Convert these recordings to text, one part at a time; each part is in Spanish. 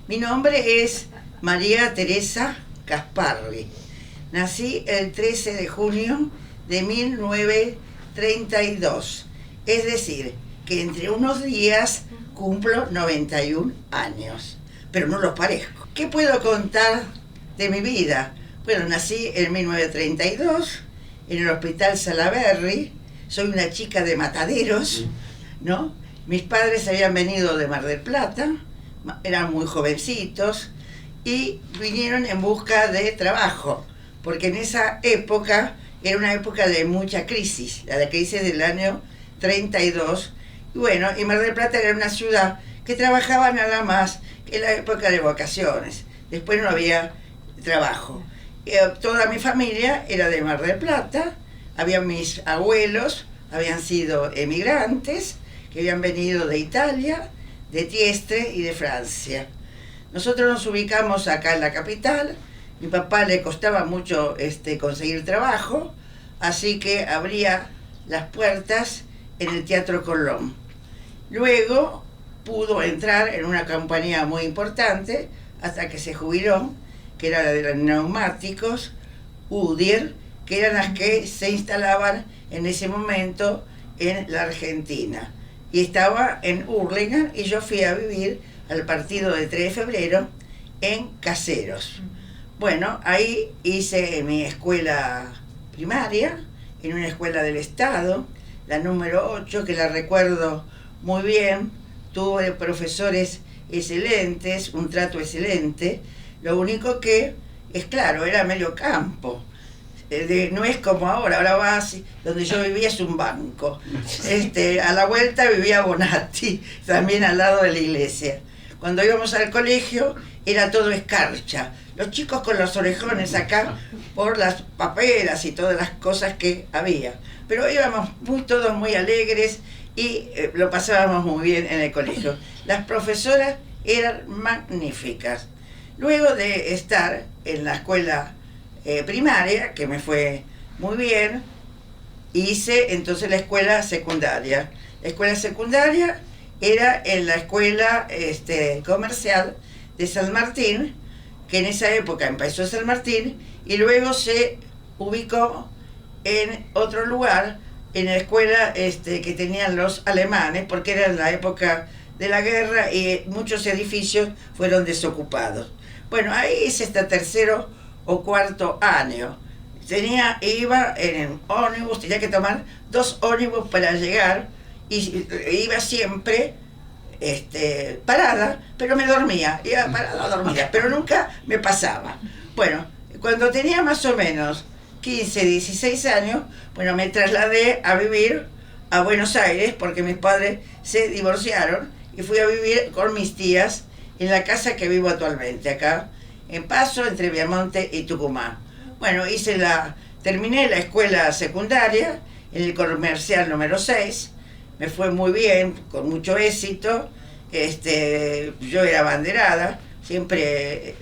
Mi nombre es María Teresa Casparri. Nací el 13 de junio de 1932. Es decir, que entre unos días cumplo 91 años. Pero no lo parezco. ¿Qué puedo contar de mi vida? Bueno, nací en 1932 en el Hospital Salaberry. Soy una chica de Mataderos, ¿no? Mis padres habían venido de Mar del Plata, eran muy jovencitos y vinieron en busca de trabajo, porque en esa época era una época de mucha crisis, la crisis del año 32. Y bueno, y Mar del Plata era una ciudad que trabajaba nada más que en la época de vacaciones. Después no había trabajo. Toda mi familia era de Mar del Plata, había mis abuelos, habían sido emigrantes, que habían venido de Italia, de Tiestre y de Francia. Nosotros nos ubicamos acá en la capital. Mi papá le costaba mucho conseguir trabajo, así que abría las puertas en el Teatro Colón. Luego pudo entrar en una compañía muy importante hasta que se jubiló, que era la de los neumáticos, Udier, que eran las que se instalaban en ese momento en la Argentina. Y estaba en Hurlingham y yo fui a vivir al partido de 3 de febrero en Caseros. Bueno, ahí hice mi escuela primaria, en una escuela del Estado, la número 8, que la recuerdo muy bien. Tuve profesores excelentes, un trato excelente. Lo único que, es claro, era medio campo. No es como ahora vas, donde yo vivía es un banco. A la vuelta vivía Bonatti, también al lado de la iglesia. Cuando íbamos al colegio era todo escarcha. Los chicos con los orejones acá por las paperas y todas las cosas que había. Pero íbamos todos muy alegres y lo pasábamos muy bien en el colegio. Las profesoras eran magníficas. Luego de estar en la escuela primaria, que me fue muy bien, hice entonces la escuela secundaria. La escuela secundaria era en la escuela comercial de San Martín, que en esa época empezó San Martín y luego se ubicó en otro lugar, en la escuela que tenían los alemanes, porque era en la época de la guerra y muchos edificios fueron desocupados. Bueno, ahí hice hasta tercero o cuarto año. Iba en ómnibus, tenía que tomar 2 ómnibus para llegar y iba siempre parada, pero me dormía, iba parada, dormía, pero nunca me pasaba. Bueno, cuando tenía más o menos 15, 16 años, bueno, me trasladé a vivir a Buenos Aires porque mis padres se divorciaron y fui a vivir con mis tías en la casa que vivo actualmente, acá en Paso, entre Viamonte y Tucumán. Bueno, terminé la escuela secundaria en el comercial número 6, me fue muy bien, con mucho éxito. Yo era abanderada, siempre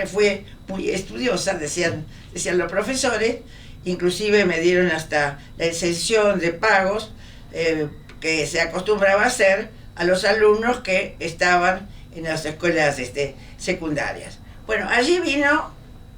fui muy estudiosa, decían los profesores, inclusive me dieron hasta la exención de pagos que se acostumbraba a hacer a los alumnos que estaban en las escuelas secundarias. Bueno, allí vino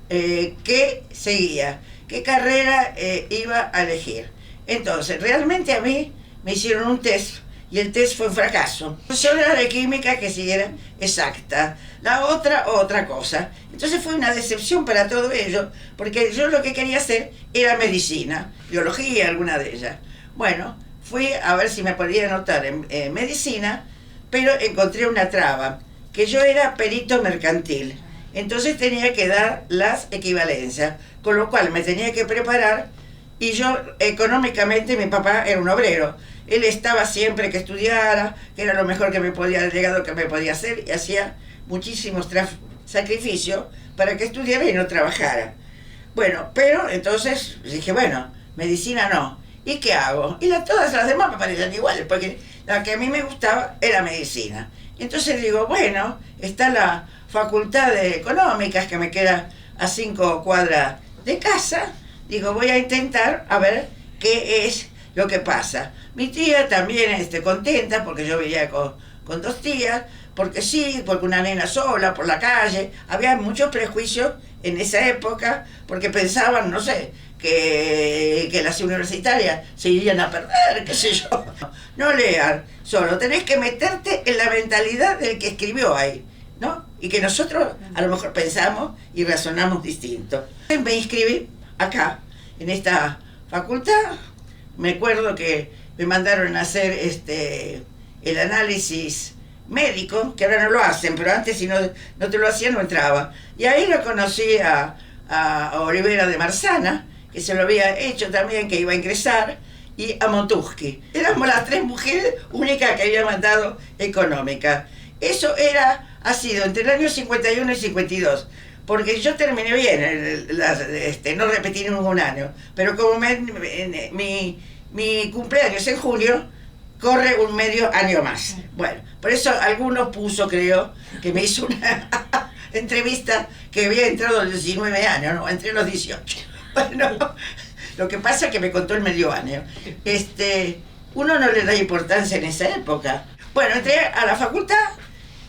qué seguía, qué carrera iba a elegir. Entonces, realmente a mí me hicieron un test y el test fue un fracaso. Solo era de química que siguiera exacta, la otra cosa. Entonces fue una decepción para todo ello, porque yo lo que quería hacer era medicina, biología, alguna de ellas. Bueno, fui a ver si me podía anotar en medicina, pero encontré una traba, que yo era perito mercantil. Entonces tenía que dar las equivalencias, con lo cual me tenía que preparar y yo económicamente mi papá era un obrero. Él estaba siempre que estudiara, que era lo mejor que me podía, el legado que me podía hacer y hacía muchísimos sacrificios para que estudiara y no trabajara. Bueno, pero entonces dije, bueno, medicina no. ¿Y qué hago? Y todas las demás me parecían iguales, porque la que a mí me gustaba era medicina. Entonces digo, bueno, está la Facultad de Económicas, que me queda a 5 cuadras de casa. Digo, voy a intentar a ver qué es lo que pasa. Mi tía también contenta, porque yo vivía con con 2 tías, porque sí, porque una nena sola por la calle. Había muchos prejuicios en esa época, porque pensaban, no sé, que las universitarias se irían a perder, qué sé yo. No lean, solo tenés que meterte en la mentalidad del que escribió ahí, ¿no? Y que nosotros a lo mejor pensamos y razonamos distinto. Me inscribí acá, en esta facultad. Me acuerdo que me mandaron a hacer el análisis médico, que ahora no lo hacen, pero antes si no te lo hacían no entraba. Y ahí lo conocí a Olivera de Marzana, que se lo había hecho también, que iba a ingresar, y a Montuschi. Éramos las 3 mujeres únicas que había mandado económica. Eso ha sido entre el año 51 y 52, porque yo terminé bien, no repetí ningún año, pero como mi cumpleaños en junio, corre un medio año más. Bueno, por eso algunos puso, creo, que me hizo una entrevista que había entrado a los 19 años, no, entre los 18. Bueno, lo que pasa es que me contó el medio año. Uno no le da importancia en esa época. Bueno, entré a la facultad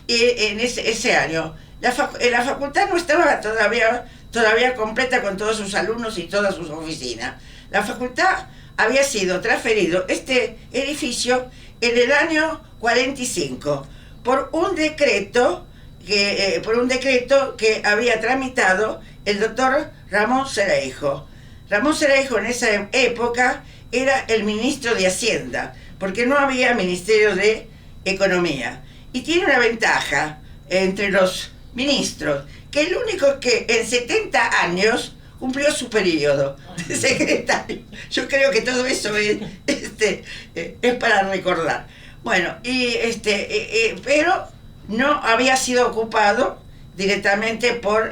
y en ese año. La facultad no estaba todavía completa con todos sus alumnos y todas sus oficinas. La facultad había sido transferido este edificio en el año 45 por un decreto que había tramitado el doctor Ramón Cereijo. Ramón Cereijo en esa época era el ministro de Hacienda, porque no había ministerio de Economía. Y tiene una ventaja entre los ministros, que el único que en 70 años cumplió su periodo de secretario. Yo creo que todo eso es para recordar. Bueno, pero no había sido ocupado directamente por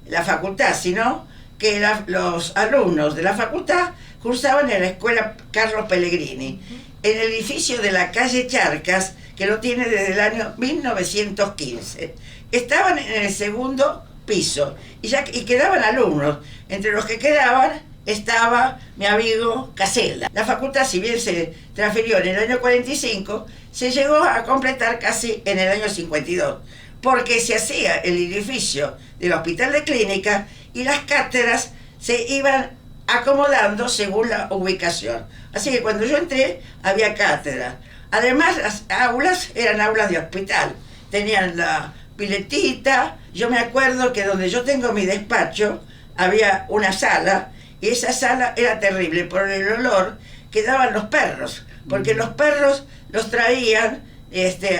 la facultad, sino que los alumnos de la facultad cursaban en la escuela Carlos Pellegrini, en el edificio de la calle Charcas, que lo tiene desde el año 1915. Estaban en el segundo piso y quedaban alumnos. Entre los que quedaban estaba mi amigo Casella. La facultad, si bien se transfirió en el año 45, se llegó a completar casi en el año 52, porque se hacía el edificio del Hospital de Clínica y las cátedras se iban acomodando según la ubicación. Así que cuando yo entré había cátedras. Además, las aulas eran aulas de hospital, tenían la piletita. Yo me acuerdo que donde yo tengo mi despacho había una sala, y esa sala era terrible por el olor que daban los perros, porque los perros los traían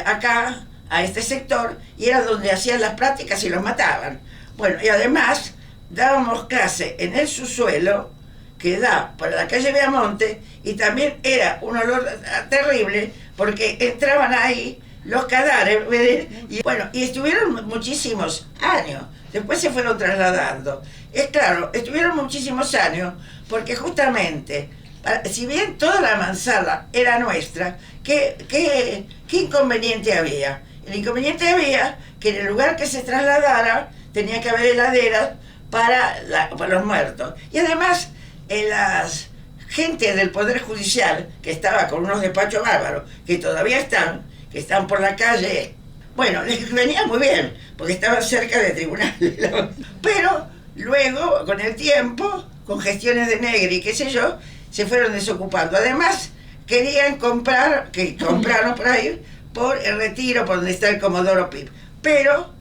acá a este sector y era donde hacían las prácticas y los mataban. Bueno, y además dábamos clase en el subsuelo que da por la calle Viamonte, y también era un olor terrible porque entraban ahí los cadáveres y estuvieron muchísimos años. Después se fueron trasladando. Es claro, estuvieron muchísimos años porque justamente, si bien toda la manzana era nuestra, ¿qué inconveniente había? El inconveniente había que en el lugar que se trasladara tenía que haber heladeras para los muertos. Y además, las gente del Poder Judicial, que estaba con unos despachos bárbaros, que todavía que están por la calle, bueno, les venía muy bien, porque estaban cerca de tribunales. Pero luego, con el tiempo, con gestiones de Negri y qué sé yo, se fueron desocupando. Además, querían compraron por ahí, por el Retiro, por donde está el Comodoro Pi. Pero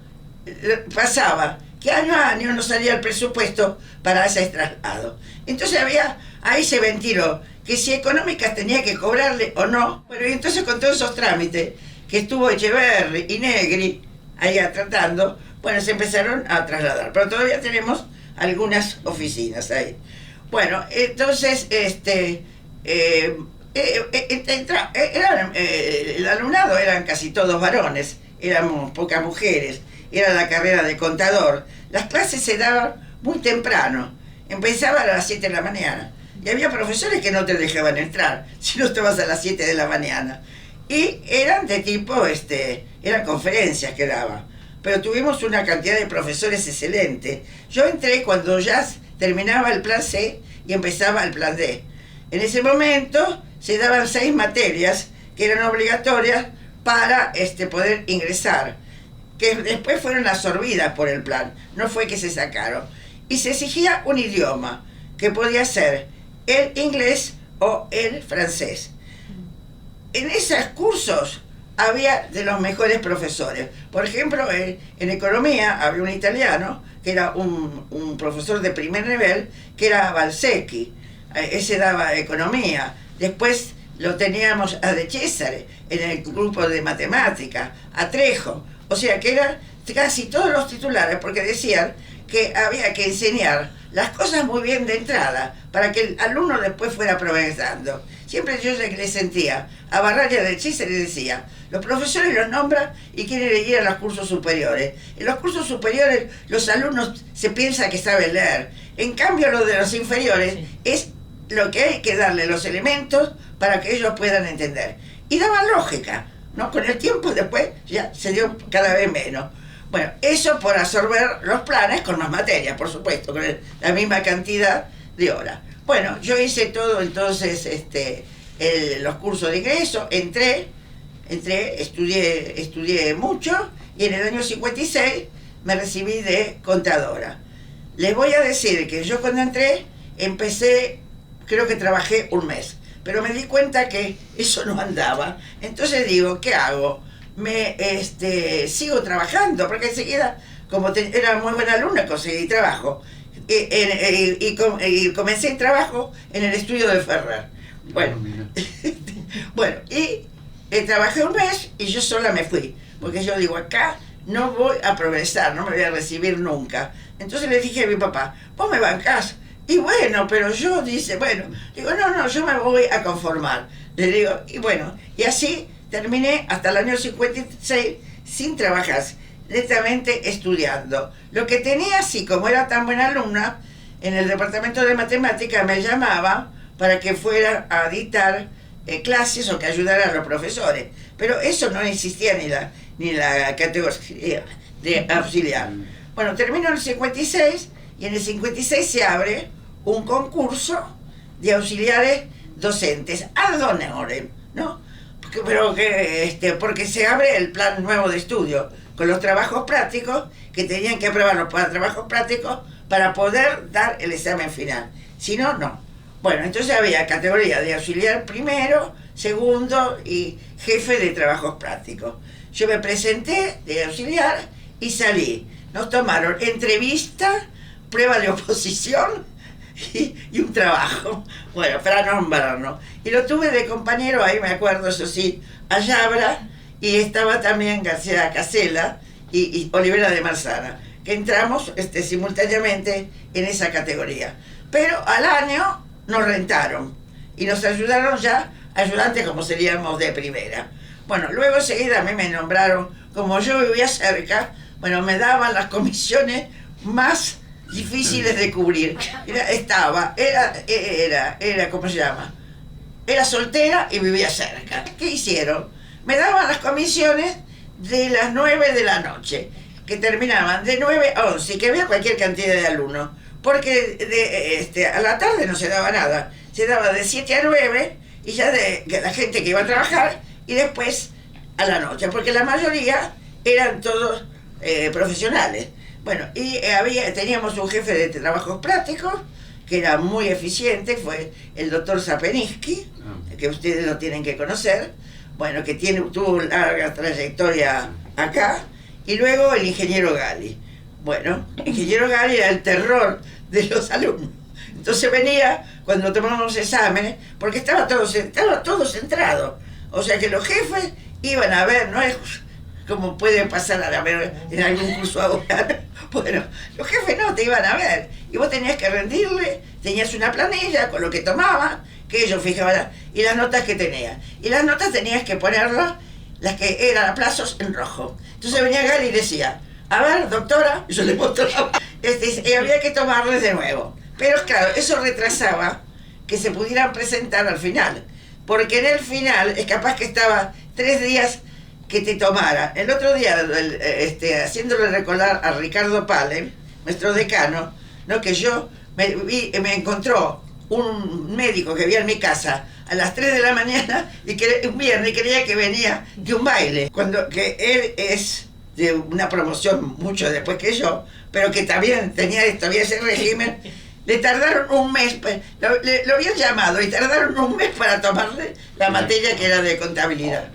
pasaba que año a año no salía el presupuesto para ese traslado. Entonces ahí se ventiló que si Económicas tenía que cobrarle o no. Bueno, y entonces con todos esos trámites que estuvo Echeverri y Negri allá tratando, bueno, se empezaron a trasladar. Pero todavía tenemos algunas oficinas ahí. Bueno, entonces, el alumnado eran casi todos varones, éramos pocas mujeres, era la carrera de contador. Las clases se daban muy temprano, empezaban a las 7 de la mañana. Y había profesores que no te dejaban entrar si no estabas a las 7 de la mañana. Y eran de tipo, eran conferencias que daban. Pero tuvimos una cantidad de profesores excelentes. Yo entré cuando ya terminaba el plan C y empezaba el plan D. En ese momento se daban 6 materias que eran obligatorias para poder ingresar, que después fueron absorbidas por el plan, no fue que se sacaron. Y se exigía un idioma, que podía ser el inglés o el francés. En esos cursos había de los mejores profesores. Por ejemplo, en economía había un italiano, que era un profesor de primer nivel, que era Valsecchi. Ese daba economía. Después lo teníamos a De Cesare en el grupo de matemática, a Trejo. O sea que eran casi todos los titulares, porque decían que había que enseñar las cosas muy bien de entrada, para que el alumno después fuera progresando. Siempre yo le sentía a Barraglia De Cesare, le decía, los profesores los nombran y quieren ir a los cursos superiores. En los cursos superiores los alumnos se piensa que saben leer. En cambio, lo de los inferiores es lo que hay que darle los elementos para que ellos puedan entender. Y daban lógica, ¿no? Con el tiempo después ya se dio cada vez menos. Bueno, eso por absorber los planes con más materias, por supuesto, con la misma cantidad de horas. Bueno, yo hice todo entonces los cursos de ingreso, entré, estudié mucho y en el año 56 me recibí de contadora. Les voy a decir que yo cuando entré empecé, creo que trabajé un mes, pero me di cuenta que eso no andaba. Entonces digo, ¿qué hago? Sigo trabajando, porque enseguida, como era muy buena alumna, conseguí trabajo. Y comencé el trabajo en el estudio de Ferrer. Bueno, bueno, y trabajé un mes y yo sola me fui, porque yo digo, acá no voy a progresar, no me voy a recibir nunca. Entonces le dije a mi papá, vos me bancás. Y bueno, pero yo, dice, bueno, digo, no, yo me voy a conformar. Le digo, y bueno, y así terminé hasta el año 56 sin trabajar, netamente estudiando. Lo que tenía, así como era tan buena alumna, en el departamento de matemática me llamaban para que fuera a dictar clases o que ayudara a los profesores. Pero eso no existía ni la categoría de auxiliar. Bueno, terminó en el 56 y en el 56 se abre un concurso de auxiliares docentes, ad honorem, ¿no? Porque se abre el plan nuevo de estudio con los trabajos prácticos, que tenían que aprobarlos para trabajos prácticos para poder dar el examen final. Si no, no. Bueno, entonces había categoría de auxiliar primero, segundo y jefe de trabajos prácticos. Yo me presenté de auxiliar y salí. Nos tomaron entrevista, prueba de oposición y un trabajo, bueno, para nombrarnos. Y lo tuve de compañero, ahí me acuerdo, eso sí, a Yabra, y estaba también García Casella y Olivera de Marzana, que entramos simultáneamente en esa categoría. Pero al año nos rentaron y nos ayudaron ya ayudantes como seríamos de primera. Bueno, luego enseguida a mí me nombraron, como yo vivía cerca, bueno, me daban las comisiones más difíciles de cubrir. Era, ¿cómo se llama? Era soltera y vivía cerca. ¿Qué hicieron? Me daban las comisiones de las 9 de la noche, que terminaban de 9 a 11, que había cualquier cantidad de alumnos, porque a la tarde no se daba nada, se daba de 7 a 9 y ya de la gente que iba a trabajar, y después a la noche, porque la mayoría eran todos profesionales. Bueno, y teníamos un jefe de trabajos prácticos que era muy eficiente, fue el doctor Zapeninsky, que ustedes lo tienen que conocer, bueno, que tuvo una larga trayectoria acá, y luego el ingeniero Gali. Bueno, el ingeniero Gali era el terror de los alumnos. Entonces venía cuando tomábamos exámenes, porque estaba todo centrado. O sea que los jefes iban a ver, no es como puede pasar a ver en algún curso ahora. Bueno, los jefes no te iban a ver. Y vos tenías que rendirle, tenías una planilla con lo que tomaban, que ellos fijaban, y las notas que tenían. Y las notas tenías que ponerlas, las que eran a plazos, en rojo. Entonces venía Gali y decía, a ver, doctora, y yo le mostraba, y había que tomarles de nuevo. Pero claro, eso retrasaba que se pudieran presentar al final. Porque en el final es capaz que estaba 3 días que te tomara. El otro día, haciéndole recordar a Ricardo Palen, nuestro decano, ¿no? Que yo me encontró un médico que vivía en mi casa a las 3 de la mañana y un viernes creía que venía de un baile, cuando que él es de una promoción mucho después que yo, pero que también tenía todavía ese régimen. Le tardaron un mes, lo habían llamado y tardaron un mes para tomarle la materia que era de contabilidad,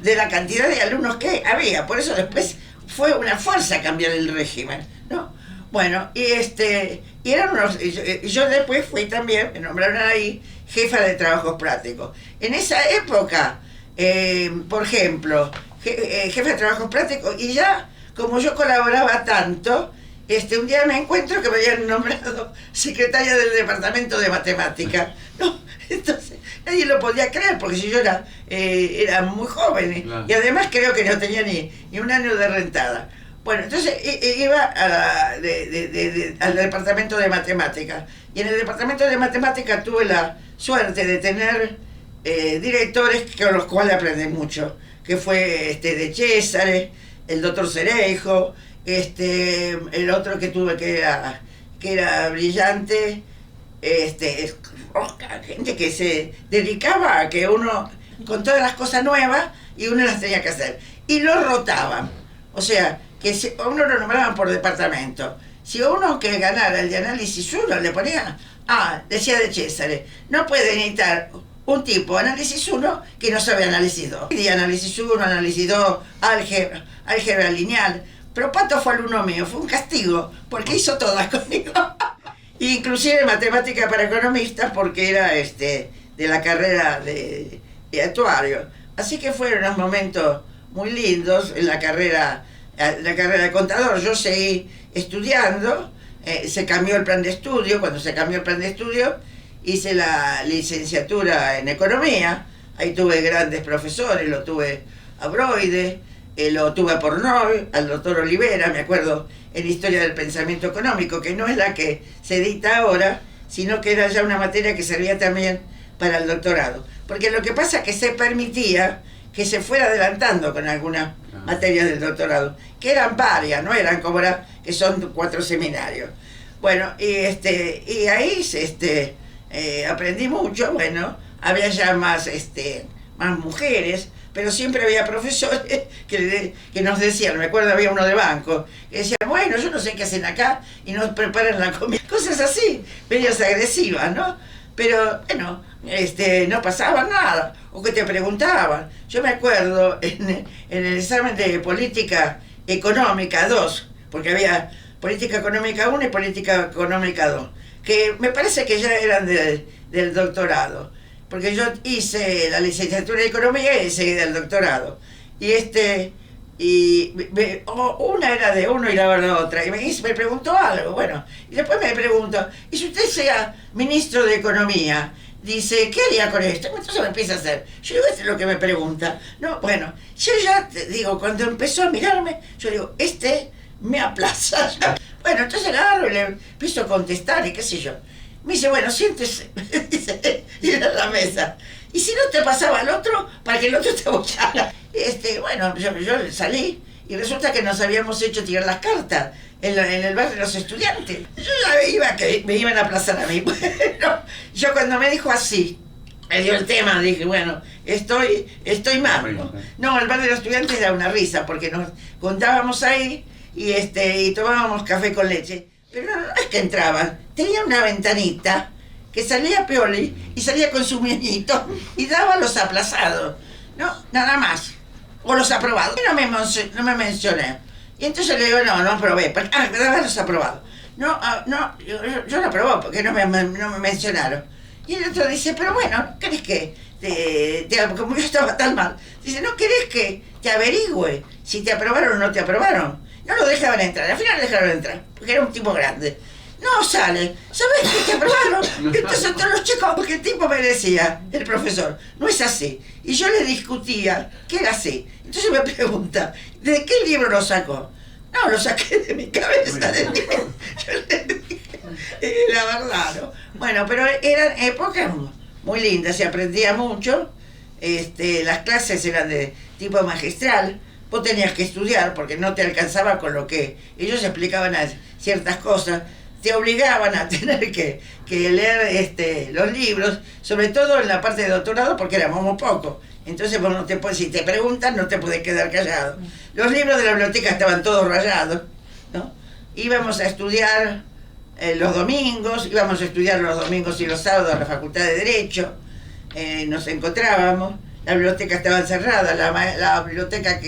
de la cantidad de alumnos que había. Por eso después fue una fuerza cambiar el régimen, ¿no? Bueno, y eran unos, yo después fui también, me nombraron ahí jefa de trabajos prácticos. En esa época, por ejemplo, jefa de trabajos prácticos, y ya como yo colaboraba tanto, un día me encuentro que me habían nombrado secretaria del departamento de matemática. No, entonces nadie lo podía creer, porque si yo era muy joven, claro. Y además creo que no tenía ni un año de rentada. Bueno, entonces iba al departamento de matemática, y en el departamento de matemática tuve la suerte de tener directores con los cuales aprendí mucho, que fue de César, el doctor Cereijo, el otro que tuve que era brillante, gente que se dedicaba a que uno, con todas las cosas nuevas, y uno las tenía que hacer, y lo rotaban, o sea, que a uno lo nombraban por departamento. Si uno que ganara el de análisis 1 le ponía, decía de César, no puede necesitar un tipo de análisis 1 que no sabe análisis 2. Y análisis 1, análisis 2, álgebra lineal. Pero Pato fue alumno mío, fue un castigo, porque hizo todas conmigo. Inclusive matemática para economistas, porque era de la carrera de actuario. Así que fueron unos momentos muy lindos en la carrera de contador. Yo seguí estudiando, se cambió el plan de estudio. Cuando se cambió el plan de estudio, hice la licenciatura en economía. Ahí tuve grandes profesores, lo tuve a Broide, lo tuve a Pornoy, al doctor Olivera, me acuerdo, en Historia del Pensamiento Económico, que no es la que se edita ahora, sino que era ya una materia que servía también para el doctorado. Porque lo que pasa es que se permitía que se fuera adelantando con algunas materias del doctorado, que eran varias, no eran como ahora, que son 4 seminarios. Bueno, y ahí aprendí mucho. Bueno, había ya más mujeres, pero siempre había profesores que nos decían, me acuerdo había uno de banco, que decía, bueno, yo no sé qué hacen acá, y nos preparan la comida, cosas así, medias agresivas, ¿no? Pero bueno, no pasaba nada, o que te preguntaban. Yo me acuerdo en el examen de política económica 2, porque había política económica 1 y política económica 2, que me parece que ya eran del doctorado, porque yo hice la licenciatura de economía y seguí el doctorado, una era de uno y la otra de otra, y me preguntó algo, bueno, y después me preguntó, y si usted sea ministro de Economía, dice, ¿qué haría con esto? Entonces me empieza a hacer, yo digo, esto es lo que me pregunta, no, bueno, yo ya te digo, cuando empezó a mirarme, yo digo, me aplaza. Bueno, entonces agarro y le empiezo a contestar y qué sé yo. Me dice, bueno, siéntese, y era a la mesa. Y si no te pasaba al otro, para que el otro te apoyara. Bueno, yo salí y resulta que nos habíamos hecho tirar las cartas en el bar de los estudiantes. Yo ya iba que me iban a aplazar a mí. Bueno, yo cuando me dijo así, me dio el tema, dije, bueno, estoy mal. No, el bar de los estudiantes era una risa, porque nos juntábamos ahí y tomábamos café con leche. Pero no es que entraban, tenía una ventanita que salía Pioli y salía con su muñeñito y daba los aplazados, ¿no? Nada más. O los aprobados. Y no me mencioné. Y entonces le digo, no aprobé. Daba los aprobados. No, yo no aprobé porque no me mencionaron. Y el otro dice, pero bueno, ¿querés que como yo estaba tan mal? Dice, ¿no querés que te averigüe si te aprobaron o no te aprobaron? No lo dejaban entrar, al final lo dejaron entrar, porque era un tipo grande. No sale, ¿sabés que te aprobaron? Entonces todos los chicos, porque el tipo me decía, el profesor, no es así. Y yo le discutía que era así. Entonces me pregunta, ¿de qué libro lo sacó? No, lo saqué de mi cabeza. Yo le dije, la verdad, ¿no? Bueno, pero eran épocas muy lindas, se aprendía mucho. Las clases eran de tipo magistral. Vos tenías que estudiar porque no te alcanzaba con lo que ellos explicaban ciertas cosas. te obligaban a tener que leer los libros, sobre todo en la parte de doctorado, porque éramos muy pocos. Entonces vos no te puedes, si te preguntan, no te puedes quedar callado. Los libros de la biblioteca estaban todos rayados, ¿no? Íbamos a estudiar los domingos, íbamos a estudiar los domingos y los sábados a la Facultad de Derecho, nos encontrábamos, la biblioteca estaba cerrada, la biblioteca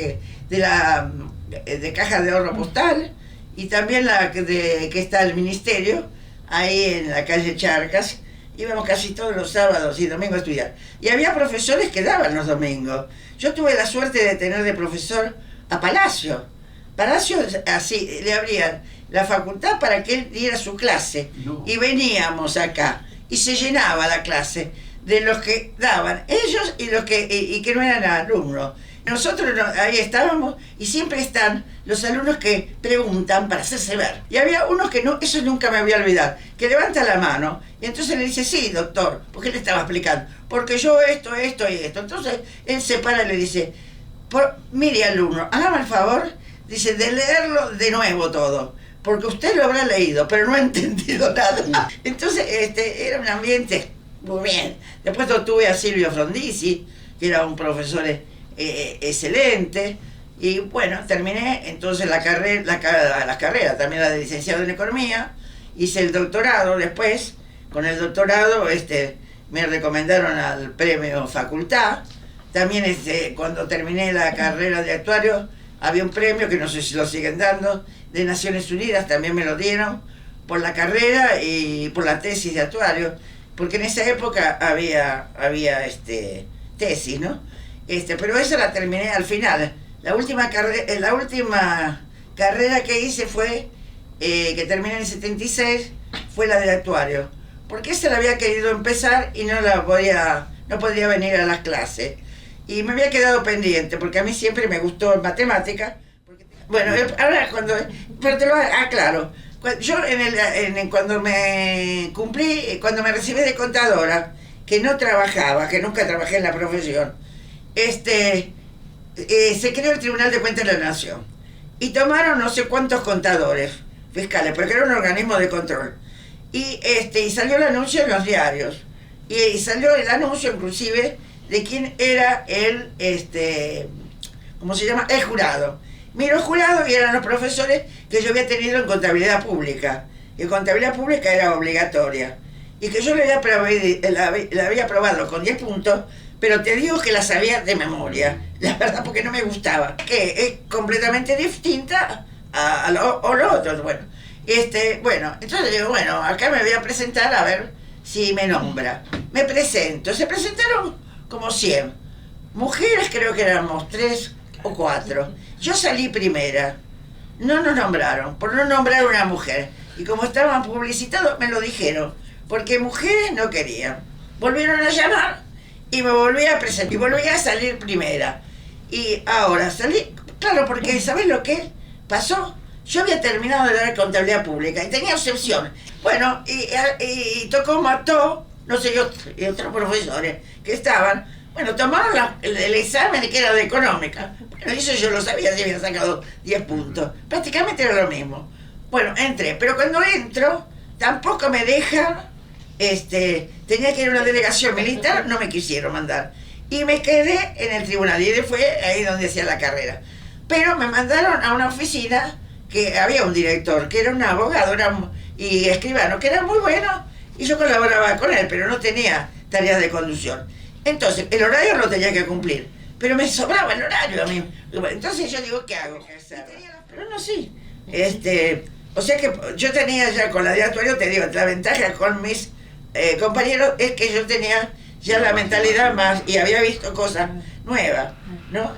de Caja de Ahorro Postal, y también que está el ministerio, ahí en la calle Charcas. Íbamos casi todos los sábados y domingos a estudiar. Y había profesores que daban los domingos. Yo tuve la suerte de tener de profesor a Palacio. Palacio, así, le abrían la facultad para que él diera su clase. No. Y veníamos acá. Y se llenaba la clase de los que daban ellos y los que no eran alumnos. Nosotros ahí estábamos y siempre están los alumnos que preguntan para hacerse ver. Y había unos que no, eso nunca me voy a olvidar, que levanta la mano y entonces le dice, sí, doctor, porque él le estaba explicando, porque yo esto y esto. Entonces él se para y le dice, mire alumno, hágame el favor, dice, de leerlo de nuevo todo, porque usted lo habrá leído, pero no ha entendido nada. Entonces era un ambiente muy bien. Después tuve a Silvio Frondizi, que era un profesor excelente, y bueno, terminé entonces las carreras, también la de licenciado en Economía, hice el doctorado después, con el doctorado me recomendaron al premio Facultad, también cuando terminé la carrera de actuario, había un premio, que no sé si lo siguen dando, de Naciones Unidas, también me lo dieron, por la carrera y por la tesis de actuario, porque en esa época había tesis, ¿no? Pero esa la terminé al final. La última carrera que hice fue, que terminé en el 76, fue la de actuario. Porque esa la había querido empezar y no podía venir a las clases. Y me había quedado pendiente, porque a mí siempre me gustó matemática. Bueno, ahora pero te lo aclaro. Yo cuando me recibí de contadora, que no trabajaba, que nunca trabajé en la profesión, se creó el Tribunal de Cuentas de la Nación y tomaron no sé cuántos contadores fiscales, porque era un organismo de control, y salió el anuncio en los diarios, y salió el anuncio inclusive de quién era ¿cómo se llama? El jurado. Miró el jurado y eran los profesores que yo había tenido en contabilidad pública, y contabilidad pública era obligatoria, y que yo la había aprobado con 10 puntos, pero te digo que la sabía de memoria, la verdad, porque no me gustaba, que es completamente distinta a lo otro. Bueno, entonces digo, bueno, acá me voy a presentar a ver si me nombra. Me presento, se presentaron como 100 mujeres, creo que éramos 3 o 4. Yo salí primera, no nos nombraron, por no nombrar una mujer, y como estaban publicitados me lo dijeron, porque mujeres no querían. Volvieron a llamar y me volví a presentar y volví a salir primera. Y ahora salí, claro, porque ¿sabés lo que pasó? Yo había terminado de dar contabilidad pública y tenía excepción. Bueno, y mató, no sé, y otros profesores que estaban, bueno, tomaron el examen que era de económica. Bueno, eso yo lo sabía, si había sacado 10 puntos. Prácticamente era lo mismo. Bueno, entré, pero cuando entro, tampoco me dejan. Tenía que ir a una delegación militar, no me quisieron mandar. Y me quedé en el tribunal, y fue ahí donde hacía la carrera. Pero me mandaron a una oficina que había un director, que era un abogado y escribano, que era muy bueno, y yo colaboraba con él, pero no tenía tareas de conducción. Entonces, el horario lo tenía que cumplir, pero me sobraba el horario a mí. Entonces yo digo, ¿qué hago? Pero no, sí. O sea que yo tenía ya con la de actuario, te digo, la ventaja con mis compañeros es que yo tenía ya la mentalidad más, y había visto cosas nuevas, ¿no?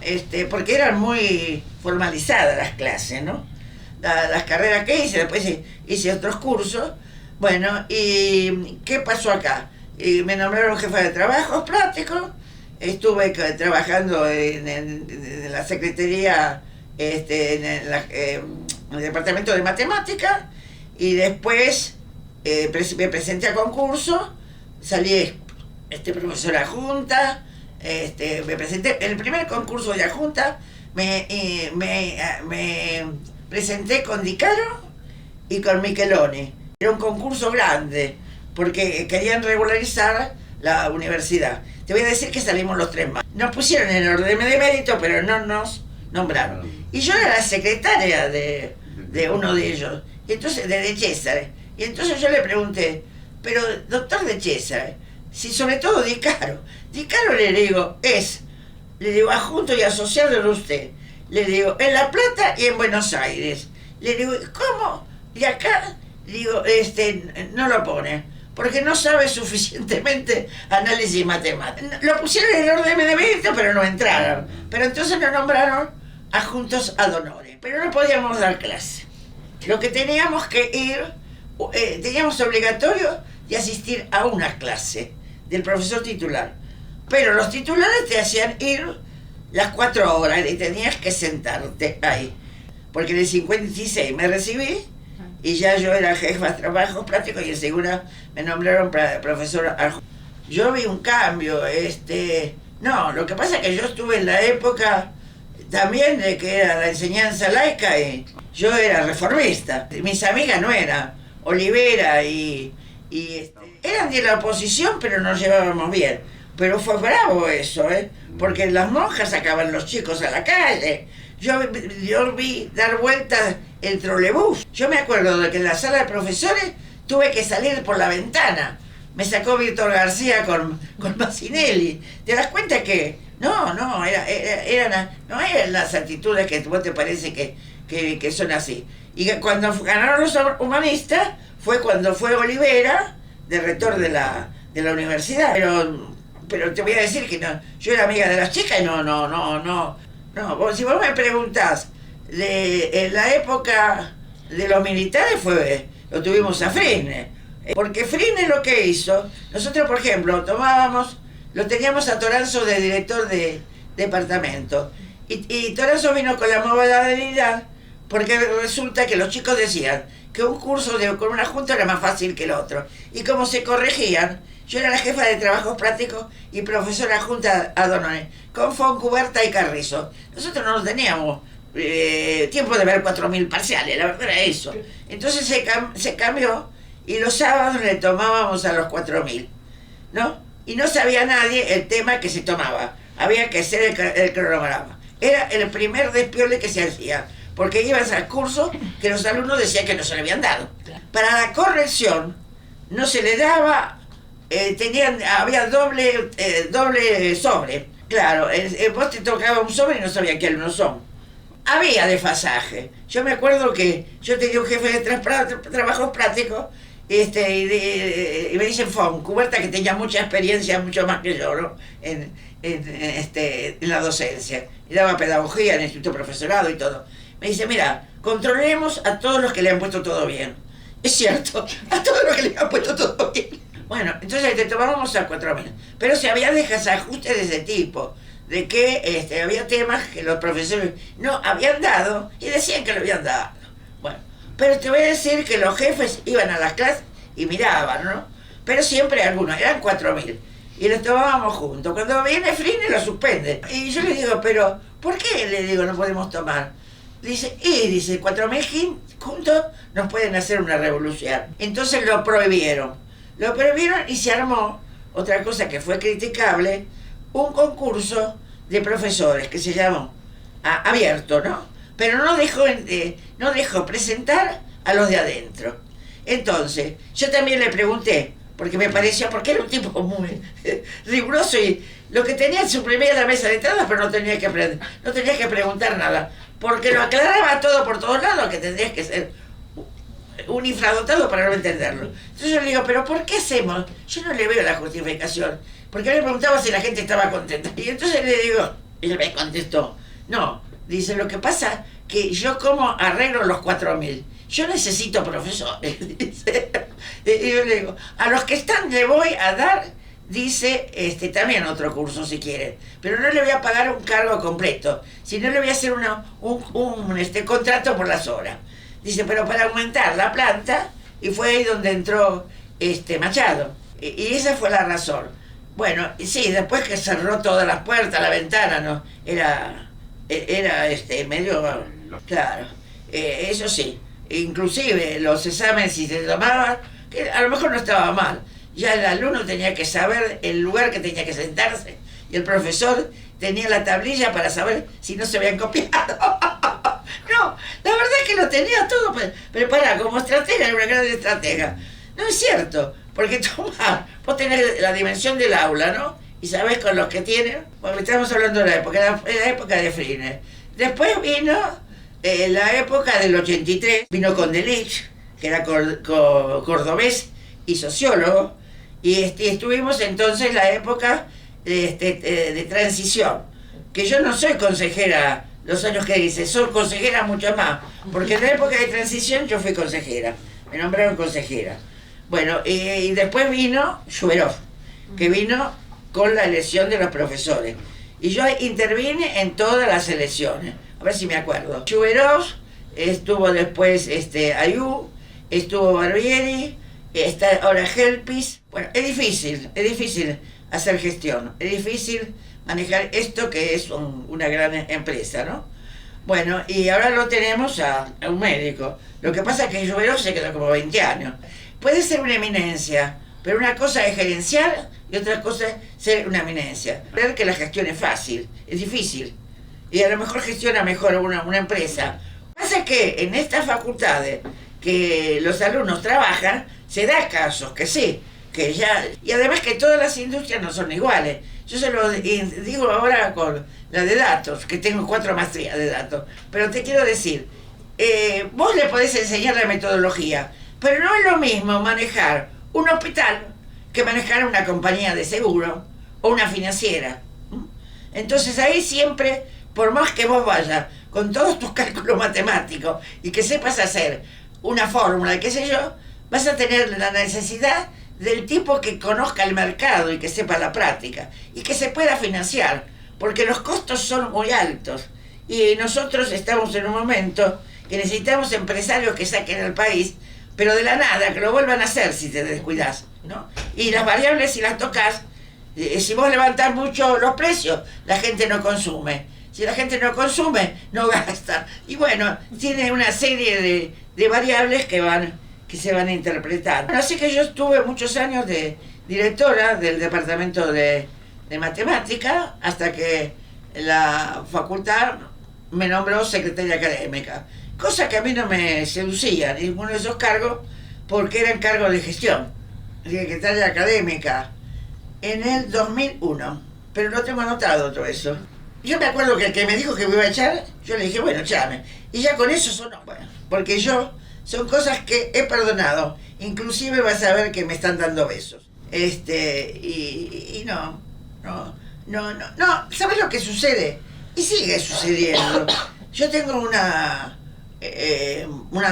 Porque eran muy formalizadas las clases, ¿no? Las carreras que hice, después hice otros cursos. Bueno, ¿y qué pasó acá? Y me nombraron jefa de trabajos prácticos, estuve trabajando en la secretaría, en el departamento de matemática, y después me presenté a concurso, salí profesora adjunta, me presenté en el primer concurso de adjunta, me presenté con Di Caro y con Micheloni, Era un concurso grande, porque querían regularizar la universidad. Te voy a decir que salimos los 3 más. Nos pusieron en el orden de mérito, pero no nos nombraron. Y yo era la secretaria de uno de ellos, y entonces de César. Y entonces yo le pregunté, pero doctor de César, si sobre todo Di Caro le digo, le digo, adjunto y asociado de usted. Le digo, en La Plata y en Buenos Aires. Le digo, ¿cómo? Y acá, digo, no lo pone, porque no sabe suficientemente análisis matemático. Lo pusieron en el orden de mérito, pero no entraron. Pero entonces nos nombraron adjuntos ad honorem. Pero no podíamos dar clase. Lo que teníamos que ir, teníamos obligatorio de asistir a una clase del profesor titular. Pero los titulares te hacían ir las 4 horas y tenías que sentarte ahí. Porque en el 56 me recibí y ya yo era jefa de trabajos prácticos y enseguida me nombraron profesor. Yo vi un cambio, no, lo que pasa es que yo estuve en la época también de que era la enseñanza laica y yo era reformista. Mis amigas no eran, Olivera eran de la oposición, pero nos llevábamos bien. Pero fue bravo eso, porque las monjas sacaban los chicos a la calle. Yo vi dar vueltas el trolebús. Yo me acuerdo de que en la sala de profesores tuve que salir por la ventana. Me sacó Víctor García con Massinelli. ¿Te das cuenta que no eran las actitudes que vos te parece que son así? Y cuando ganaron los humanistas fue cuando fue Olivera, de rector de la universidad. Pero te voy a decir que no, yo era amiga de las chicas y no, si vos me preguntás, en la época de los militares lo tuvimos a Frisne, porque Frisne lo que hizo, nosotros por ejemplo lo teníamos a Toranzo de director de departamento, y Toranzo vino con la modalidad, porque resulta que los chicos decían que un curso con una junta era más fácil que el otro, y como se corregían, yo era la jefa de trabajos prácticos y profesora junta ad honorem, con Foncuberta y Carrizo. Nosotros no teníamos tiempo de ver 4.000 parciales, la verdad era eso. Entonces se cambió y los sábados le tomábamos a los 4.000, ¿no? Y no sabía nadie el tema que se tomaba. Había que hacer el cronograma. Era el primer despiole que se hacía, porque ibas al curso que los alumnos decían que no se le habían dado. Para la corrección no se le daba... había doble sobre. Claro, vos te tocaba un sobre y no sabía qué alumnos son. Había desfasaje. Yo me acuerdo que yo tenía un jefe de trabajos prácticos y me dicen Foncuberta, que tenía mucha experiencia, mucho más que yo, ¿no? en la docencia. Y daba pedagogía en el instituto profesorado y todo. Me dice, mira, controlemos a todos los que le han puesto todo bien. Es cierto, a todos los que le han puesto todo bien. Bueno, entonces te tomábamos a 4.000. Pero si había desajustes de ese tipo, de que había temas que los profesores no habían dado y decían que lo habían dado. Bueno, pero te voy a decir que los jefes iban a las clases y miraban, ¿no? Pero siempre algunos, eran 4.000. Y los tomábamos juntos. Cuando viene Frisne lo suspende. Y yo le digo, pero ¿por qué? Le digo, no podemos tomar. Dice, 4.000 juntos nos pueden hacer una revolución. Entonces lo prohibieron. Lo prohibieron y se armó, otra cosa que fue criticable, un concurso de profesores que se llamó abierto, ¿no? Pero no dejó presentar a los de adentro. Entonces, yo también le pregunté, porque me pareció, porque era un tipo muy riguroso y lo que tenía suprimía la mesa de entrada, pero no tenía que preguntar nada, porque lo aclaraba todo por todos lados, que tendrías que ser un infradotado para no entenderlo. Entonces yo le digo, ¿pero por qué hacemos? Yo no le veo la justificación. Porque él me preguntaba si la gente estaba contenta. Y entonces le digo, y él me contestó, no, dice, lo que pasa que yo como arreglo los 4.000. Yo necesito profesores. Dice. Y yo le digo, a los que están le voy a dar, dice, también otro curso si quieren. Pero no le voy a pagar un cargo completo, sino le voy a hacer un contrato por las horas. Dice, pero para aumentar la planta, y fue ahí donde entró Machado. Y esa fue la razón. Bueno, sí, después que cerró todas las puertas, la ventana, ¿no? Era medio... Claro, eso sí. inclusive los exámenes si se tomaban, que a lo mejor no estaba mal. Ya el alumno tenía que saber el lugar que tenía que sentarse y el profesor tenía la tablilla para saber si no se habían copiado. No, la verdad es que lo tenía todo preparado, como estratega, era una gran estratega. No es cierto, porque toma, vos tenés la dimensión del aula, ¿no? Y sabés con los que tienen, porque estamos hablando de la época de Friner. Después vino la época del 83, vino Condelich, que era cordobés y sociólogo, y estuvimos entonces la época de transición, que yo no soy consejera los años que dice, soy consejera mucho más, porque en la época de transición yo fui consejera, me nombraron consejera. Bueno, y después vino Schuberov, que vino con la elección de los profesores, y yo intervine en todas las elecciones, a ver si me acuerdo. Schuberov, estuvo después Ayú, estuvo Barbieri, está ahora Helpis. Bueno, es difícil hacer gestión, es difícil manejar esto que es una gran empresa, ¿no? Bueno, y ahora lo tenemos a un médico. Lo que pasa es que Schuberov se quedó como 20 años. Puede ser una eminencia, pero una cosa es gerenciar y otra cosa es ser una eminencia. Ver que la gestión es fácil, es difícil. Y a lo mejor gestiona mejor una empresa. Lo que pasa es que en estas facultades que los alumnos trabajan, se da casos que sí, que ya... Y además que todas las industrias no son iguales. Yo se lo digo ahora con la de datos, que tengo 4 maestrías de datos. Pero te quiero decir, vos le podés enseñar la metodología, pero no es lo mismo manejar un hospital que manejar una compañía de seguro o una financiera. Entonces ahí siempre, por más que vos vayas con todos tus cálculos matemáticos y que sepas hacer una fórmula, qué sé yo, vas a tener la necesidad del tipo que conozca el mercado y que sepa la práctica y que se pueda financiar, porque los costos son muy altos y nosotros estamos en un momento que necesitamos empresarios que saquen al país, pero de la nada, que lo vuelvan a hacer si te descuidas, ¿no? Y las variables, si las tocas, si vos levantás mucho los precios, la gente no consume. Si la gente no consume, no gasta. Y bueno, tiene una serie de variables que se van a interpretar. Así que yo estuve muchos años de directora del departamento de matemática, hasta que la facultad me nombró secretaria académica. Cosa que a mí no me seducía, ninguno de esos cargos, porque eran cargos de gestión. Secretaria académica en el 2001, pero no tengo anotado todo eso. Yo me acuerdo que el que me dijo que me iba a echar, yo le dije, bueno, échame. Y ya con eso sonó, bueno, porque son cosas que he perdonado. Inclusive vas a ver que me están dando besos. Y no, ¿sabes lo que sucede? Y sigue sucediendo. Yo tengo una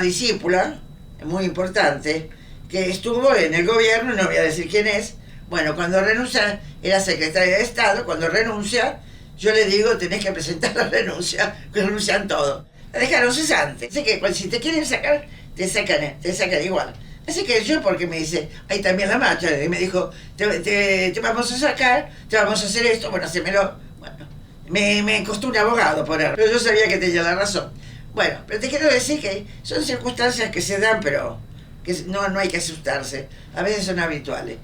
discípula muy importante que estuvo en el gobierno, no voy a decir quién es. Bueno, cuando renuncia, era secretaria de Estado, cuando renuncia, yo le digo, tenés que presentar la renuncia, que renuncian todos. La dejaron cesante. Así que si te quieren sacar, te sacan igual. Así que yo, porque me dice, ahí también la marcha, y me dijo, te vamos a sacar, te vamos a hacer esto, bueno, hacémelo. Bueno, me costó un abogado por él, pero yo sabía que tenía la razón. Bueno, pero te quiero decir que son circunstancias que se dan, pero que no hay que asustarse. A veces son habituales.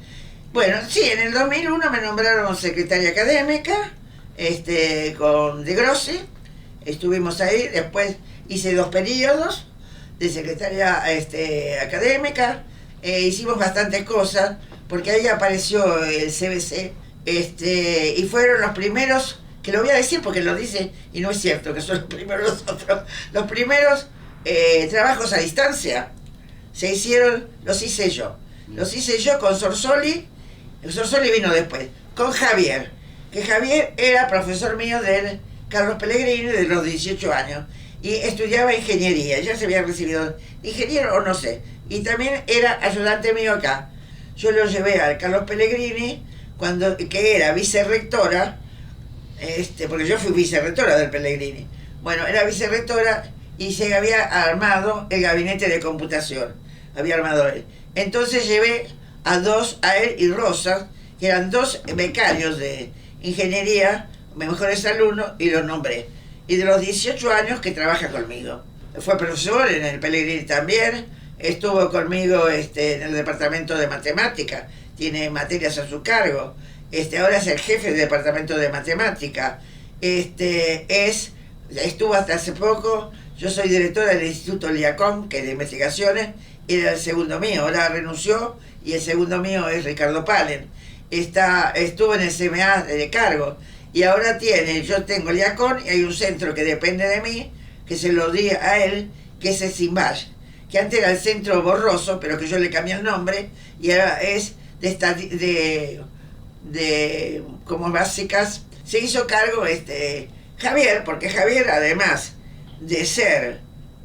Bueno, sí, en el 2001 me nombraron secretaria académica, con De Grossi. Estuvimos ahí, después hice 2 periodos de secretaria académica. Hicimos bastantes cosas, porque ahí apareció el CBC, y fueron los primeros, que lo voy a decir porque lo dice y no es cierto que son los primeros los otros, los primeros trabajos a distancia los hice yo con Sorsoli. Sorsoli vino después, con Javier, que Javier era profesor mío de Carlos Pellegrini de los 18 años y estudiaba ingeniería, ya se había recibido ingeniero o no sé, y también era ayudante mío acá. Yo lo llevé al Carlos Pellegrini, que era vicerrectora, porque yo fui vicerrectora del Pellegrini. Bueno, era vicerrectora y se había armado el gabinete de computación, había armado él. Entonces llevé a él y Rosa, que eran 2 becarios de ingeniería, mejores alumnos, y los nombré. Y de los 18 años que trabaja conmigo. fue profesor en el Pellegrini también, estuvo conmigo en el departamento de matemática, tiene materias a su cargo, ahora es el jefe del departamento de matemática, estuvo hasta hace poco, yo soy directora del Instituto Liacom, que es de investigaciones, era el segundo mío, ahora renunció y el segundo mío es Ricardo Palen. Estuvo en el CMA de cargo y ahora yo tengo Liacom y hay un centro que depende de mí, que se lo di a él, que es el Simbash, que antes era el centro borroso, pero que yo le cambié el nombre y ahora es de como básicas. Se hizo cargo Javier, porque Javier, además de ser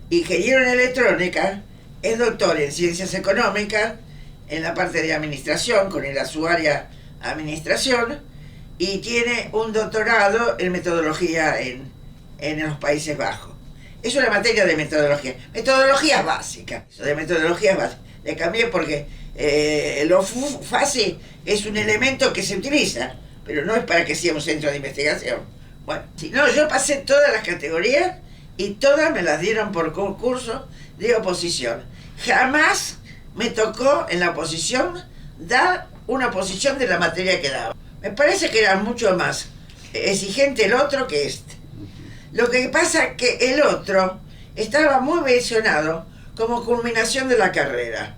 ingeniero en electrónica, es doctor en ciencias económicas, en la parte de administración, con su área administración, y tiene un doctorado en metodología en los Países Bajos. Es una materia de metodologías básicas, de metodologías básicas. Le cambié porque lo fácil es un elemento que se utiliza, pero no es para que sea un centro de investigación. Bueno, si no, yo pasé todas las categorías y todas me las dieron por concurso de oposición. Jamás me tocó en la oposición dar una oposición de la materia que daba. Me parece que era mucho más exigente el otro que este. Lo que pasa es que el otro estaba muy mencionado como culminación de la carrera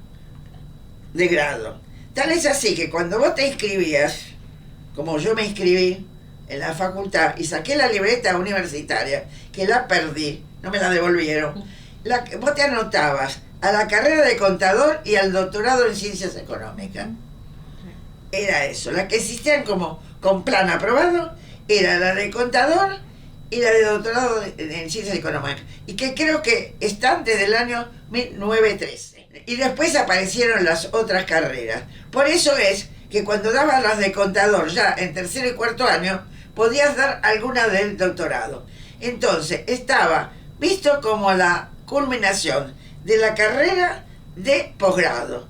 de grado. Tal es así que cuando vos te inscribías, como yo me inscribí en la facultad y saqué la libreta universitaria, que la perdí, no me la devolvieron, vos te anotabas a la carrera de contador y al doctorado en ciencias económicas. Era eso, las que existían como con plan aprobado, era la de contador y la de doctorado en ciencias económicas, y que creo que están desde el año 1913. Y después aparecieron las otras carreras. Por eso es que cuando dabas las de contador ya en tercero y cuarto año, podías dar alguna del doctorado. Entonces estaba visto como la culminación de la carrera de posgrado.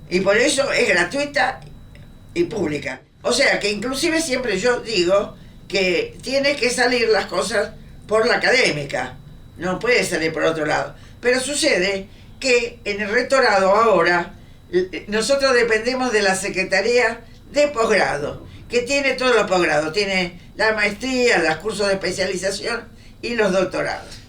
Y por eso es gratuita y pública. O sea que inclusive siempre yo digo que tiene que salir las cosas por la académica, no puede salir por otro lado. Pero sucede que en el rectorado ahora nosotros dependemos de la Secretaría de Posgrado, que tiene todos los posgrados, tiene la maestría, los cursos de especialización y los doctorados.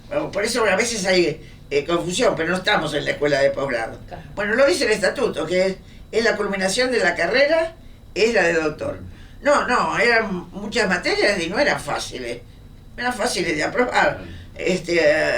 Bueno, por eso a veces hay confusión, pero no estamos en la escuela de posgrado. Bueno, lo dice el estatuto, que es la culminación de la carrera, es la de doctor. No, eran muchas materias y no eran fáciles de aprobar.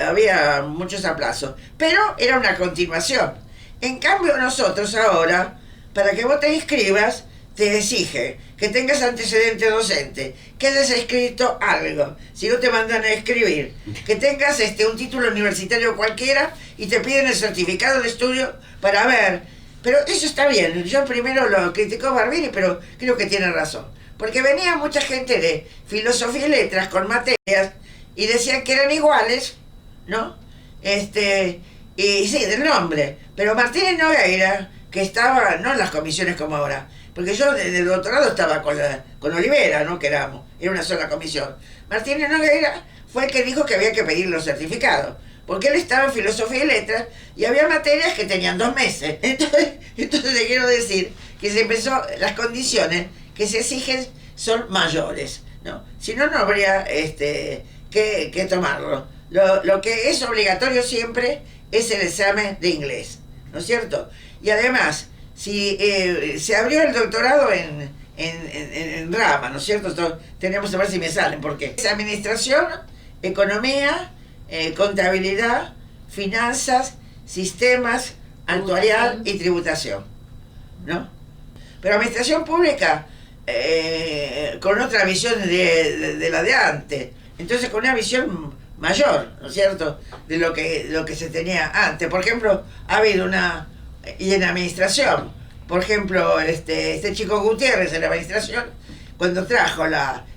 Había muchos aplazos, pero era una continuación. En cambio nosotros ahora, para que vos te inscribas, te exige que tengas antecedente docente, que hayas escrito algo, si no te mandan a escribir, que tengas un título universitario cualquiera y te piden el certificado de estudio para ver. Pero eso está bien, yo primero lo criticó Barbini, pero creo que tiene razón, porque venía mucha gente de filosofía y letras con materias y decían que eran iguales, ¿no? Y sí, del nombre, pero Martínez Nogueira, que estaba, no en las comisiones como ahora, porque yo de doctorado estaba con Olivera, ¿no? Que era una sola comisión. Martínez Nogueira fue el que dijo que había que pedir los certificados, porque él estaba en filosofía y letras y había materias que tenían 2 meses. Entonces te quiero decir que las condiciones que se exigen son mayores, ¿no? Si no, no habría que tomarlo. Lo que es obligatorio siempre es el examen de inglés, ¿no es cierto? Y además, si se abrió el doctorado en rama, ¿no es cierto? Tenemos que ver si me salen, porque es administración, economía, contabilidad, finanzas, sistemas, actuarial y tributación, ¿no? Pero administración pública con otra visión de la de antes, entonces con una visión mayor, ¿no es cierto?, de lo que se tenía antes. Por ejemplo, ha habido y en administración, por ejemplo, este chico Gutiérrez en la administración, cuando trajo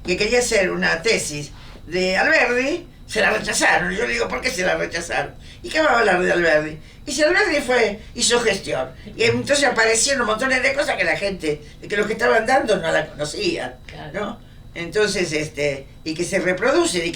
que quería hacer una tesis de Alberdi, se la rechazaron. Yo le digo, ¿por qué se la rechazaron? ¿Y qué va a hablar de Alberdi? Y si Alberdi hizo gestión, y entonces aparecieron montones de cosas que la gente, que los que estaban dando no la conocían, ¿no? Entonces, y que se reproducen y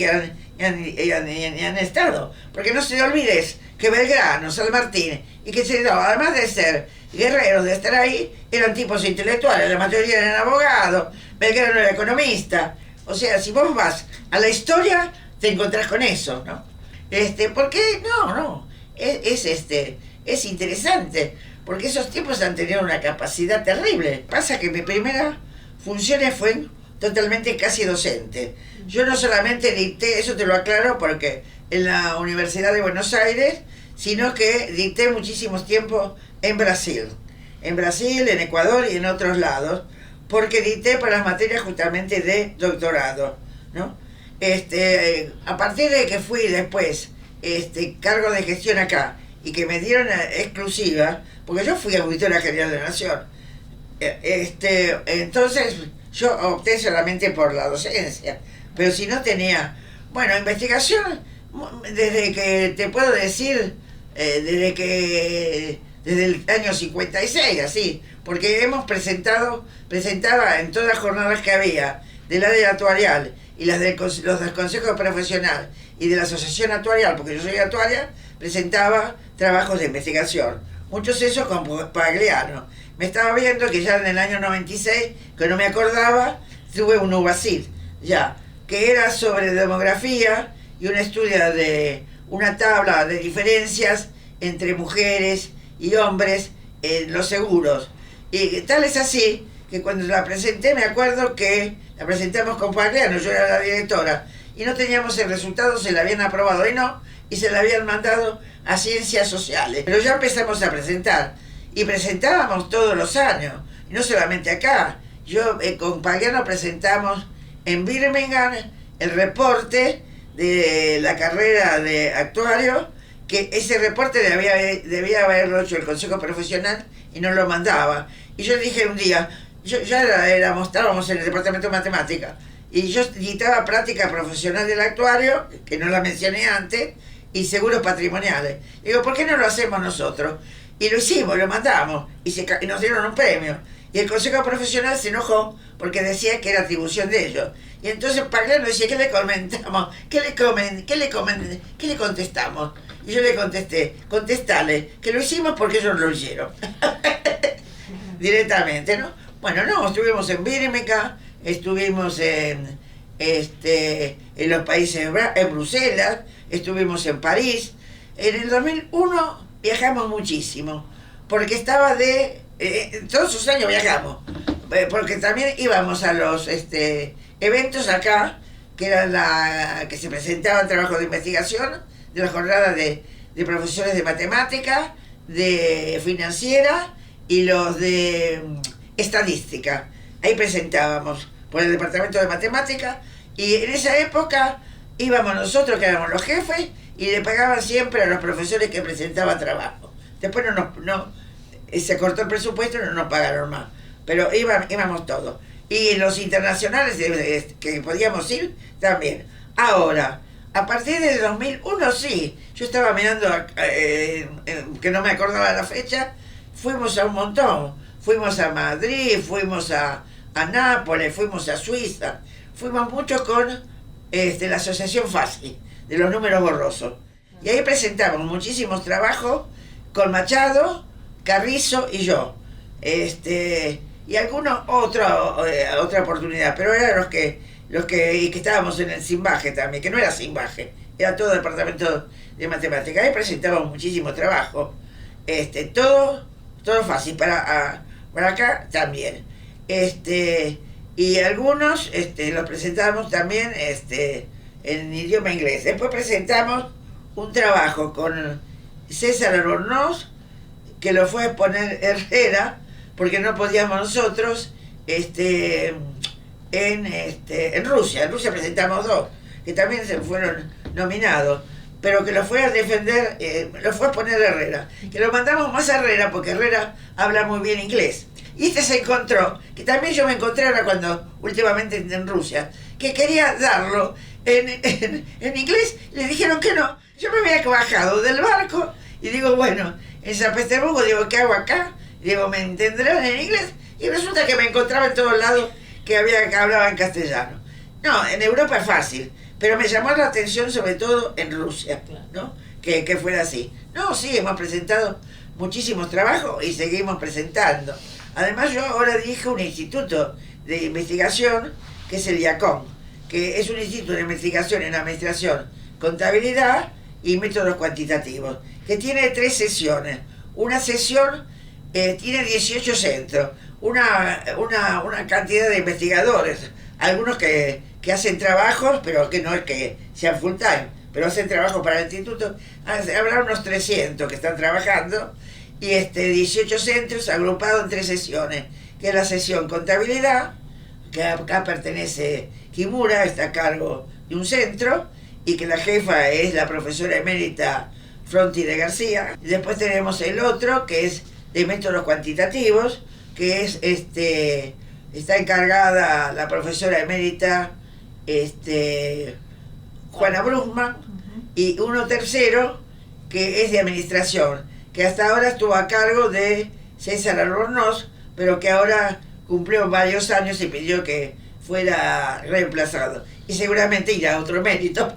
han estado. Porque no se olvides que Belgrano, San Martín, y que se además de ser guerreros, de estar ahí, eran tipos intelectuales, la mayoría eran abogados, Belgrano era economista. O sea, si vos vas a la historia, te encontrás con eso, ¿no? Porque es interesante, porque esos tipos han tenido una capacidad terrible. Pasa que mi primera función fue totalmente casi docente. Yo no solamente dicté, eso te lo aclaro porque en la Universidad de Buenos Aires, sino que dicté muchísimos tiempos en Brasil, en Ecuador y en otros lados, porque dicté para las materias justamente de doctorado, ¿no? A partir de que fui después cargo de gestión acá y que me dieron exclusiva, porque yo fui auditora general de la Nación, entonces yo opté solamente por la docencia, pero si no tenía, bueno, investigación, desde que te puedo decir, desde el año 56, así, porque presentaba en todas las jornadas que había del área actuarial y los del Consejo Profesional y de la Asociación Actuarial, porque yo soy actuaria, presentaba trabajos de investigación, muchos esos con Pagliano. Me estaba viendo que ya en el año 96, que no me acordaba, tuve un UBACID, ya, que era sobre demografía y un estudio de una tabla de diferencias entre mujeres y hombres en los seguros. Y tal es así que cuando la presenté, me acuerdo que la presentamos con Pagliano, yo era la directora, y no teníamos el resultado, se la habían aprobado y se la habían mandado a Ciencias Sociales. Pero ya empezamos a presentar, y presentábamos todos los años, y no solamente acá. Yo con Pagliano presentamos en Birmingham el reporte de la carrera de actuario, que ese reporte debía haberlo hecho el Consejo Profesional y no lo mandaba. Y yo dije un día, estábamos en el departamento de matemática, y yo dictaba práctica profesional del actuario, que no la mencioné antes, y seguros patrimoniales. Digo, ¿por qué no lo hacemos nosotros? Y lo hicimos, lo mandamos, y nos dieron un premio. Y el Consejo Profesional se enojó porque decía que era atribución de ellos. Y entonces Pagliano decía, ¿qué le comentamos? ¿Qué le contestamos? Y yo le contesté, contestale, que lo hicimos porque ellos lo hicieron. Directamente, ¿no? Bueno, no, estuvimos en Birmingham, estuvimos en los países, en Bruselas, estuvimos en París. En el 2001 viajamos muchísimo, porque todos esos años viajamos, porque también íbamos a los eventos acá, que eran que se presentaban trabajos de investigación, de la jornada de profesores de matemática, de financiera y los de estadística. Ahí presentábamos por el departamento de matemática, y en esa época íbamos nosotros, que éramos los jefes, y le pagaban siempre a los profesores que presentaban trabajo. Después se cortó el presupuesto y no nos pagaron más, pero íbamos todos. Y los internacionales que podíamos ir también. Ahora, a partir del 2001 sí, yo estaba mirando, que no me acordaba la fecha, fuimos a un montón. Fuimos a Madrid, fuimos a Nápoles, fuimos a Suiza, fuimos mucho con la Asociación FASI, de los números borrosos. Y ahí presentamos muchísimos trabajos con Machado, Carrizo y yo. Y algunos otra oportunidad, pero eran los que estábamos en el Simbaje también, que no era Simbaje, era todo departamento de matemáticas. Ahí presentábamos muchísimo trabajo, todo fácil, para acá también. Y algunos los presentamos también en idioma inglés. Después presentamos un trabajo con César Albornoz, que lo fue a exponer Herrera, porque no podíamos nosotros, en Rusia. En Rusia presentamos dos, que también se fueron nominados, pero que lo fue a defender, lo fue a exponer Herrera, que lo mandamos más a Herrera, porque Herrera habla muy bien inglés. Y se encontró, que también yo me encontré ahora últimamente en Rusia, que quería darlo en inglés, le dijeron que no. Yo me había bajado del barco y digo, bueno, en San Petersburgo, digo, ¿qué hago acá? Digo, ¿me entenderán en inglés? Y resulta que me encontraba en todos lados que hablaba en castellano. No, en Europa es fácil, Pero me llamó la atención sobre todo en Rusia, ¿no? Que fuera así. No, sí, hemos presentado muchísimos trabajos y seguimos presentando. Además, yo ahora dirijo un instituto de investigación que es el IACON, que es un instituto de investigación en administración, contabilidad y métodos cuantitativos, que tiene 3 sesiones. Una sesión tiene 18 centros, una cantidad de investigadores, algunos que hacen trabajos, pero que no es que sean full time, pero hacen trabajo para el instituto. Habrá unos 300 que están trabajando, y 18 centros agrupados en 3 sesiones, que es la sesión contabilidad, que acá pertenece Kimura, está a cargo de un centro, y que la jefa es la profesora emérita Fronti de García. Y después tenemos el otro, que es de métodos cuantitativos, que es está encargada la profesora emérita Juana Brusman, y uno tercero que es de administración, que hasta ahora estuvo a cargo de César Albornoz, pero que ahora cumplió varios años y pidió que fuera reemplazado. Y seguramente irá a otro mérito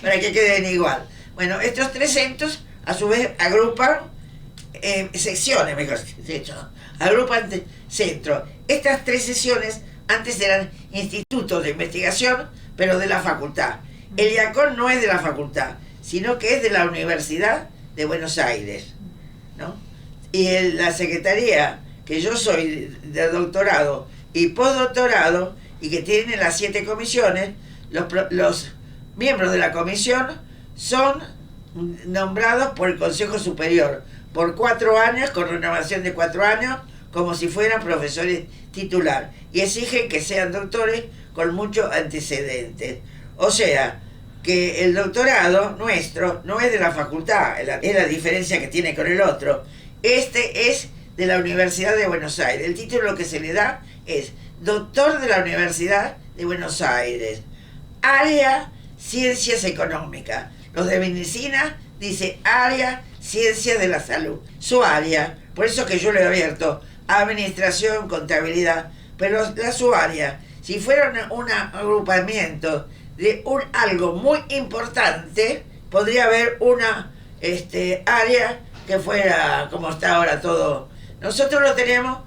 para que queden igual. Bueno, estos 3 centros a su vez agrupan secciones, mejor dicho, agrupan centros. Estas 3 sesiones antes eran institutos de investigación, pero de la facultad. El IACON no es de la facultad, sino que es de la Universidad de Buenos Aires, ¿no? Y la secretaría, que yo soy de doctorado y postdoctorado, y que tiene las 7 comisiones, los miembros de la comisión son nombrados por el Consejo Superior por 4 años, con renovación de 4 años, como si fueran profesores titular, y exigen que sean doctores con muchos antecedentes. O sea, que el doctorado nuestro no es de la facultad, es la diferencia que tiene con el otro. Este es de la Universidad de Buenos Aires. El título que se le da es Doctor de la Universidad de Buenos Aires, área Ciencias Económicas. Los de Medicina dice área Ciencias de la Salud. Su área, por eso que yo lo he abierto, Administración, Contabilidad, pero su área, si fuera un agrupamiento de algo muy importante, podría haber una área que fuera como está ahora todo. Nosotros lo tenemos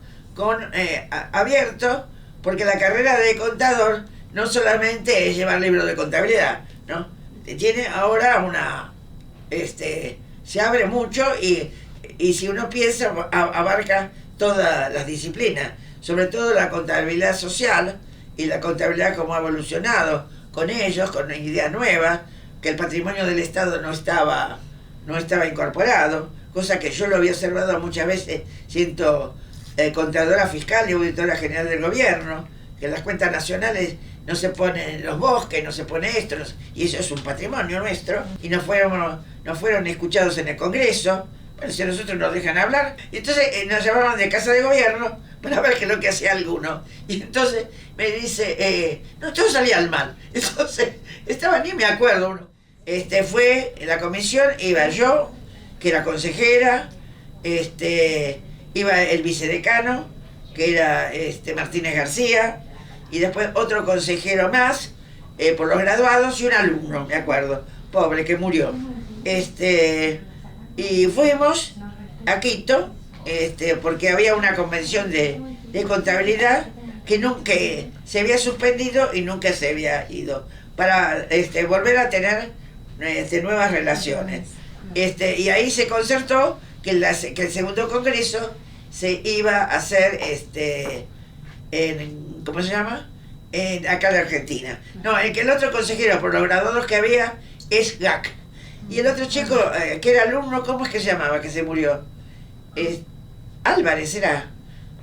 abierto, porque la carrera de contador no solamente es llevar libros de contabilidad, ¿no? Tiene ahora se abre mucho, y si uno piensa, abarca todas las disciplinas, sobre todo la contabilidad social y la contabilidad como ha evolucionado con ellos, con ideas nuevas, que el patrimonio del Estado no estaba incorporado, cosa que yo lo había observado muchas veces, siendo contadora fiscal y auditora general del gobierno, que en las cuentas nacionales no se ponen los bosques, no se pone esto, y eso es un patrimonio nuestro, y no fueron escuchados en el Congreso. Bueno, si a nosotros nos dejan hablar, y entonces nos llamaban de Casa de Gobierno para ver qué es lo que hacía alguno. Y entonces me dice, no, todo salía al mal. Entonces, ni me acuerdo uno. Fue en la comisión, iba yo, que era consejera, iba el vicedecano, que era Martínez García, y después otro consejero más, por los graduados, y un alumno, me acuerdo, pobre, que murió. Y fuimos a Quito, porque había una convención de contabilidad que nunca se había suspendido y nunca se había ido, para volver a tener nuevas relaciones. Y ahí se concertó que el segundo congreso se iba a hacer ¿cómo se llama? Acá en Argentina. No, que el otro consejero por los graduados que había es GAC. Y el otro chico, que era alumno, ¿cómo es que se llamaba, que se murió? Álvarez era,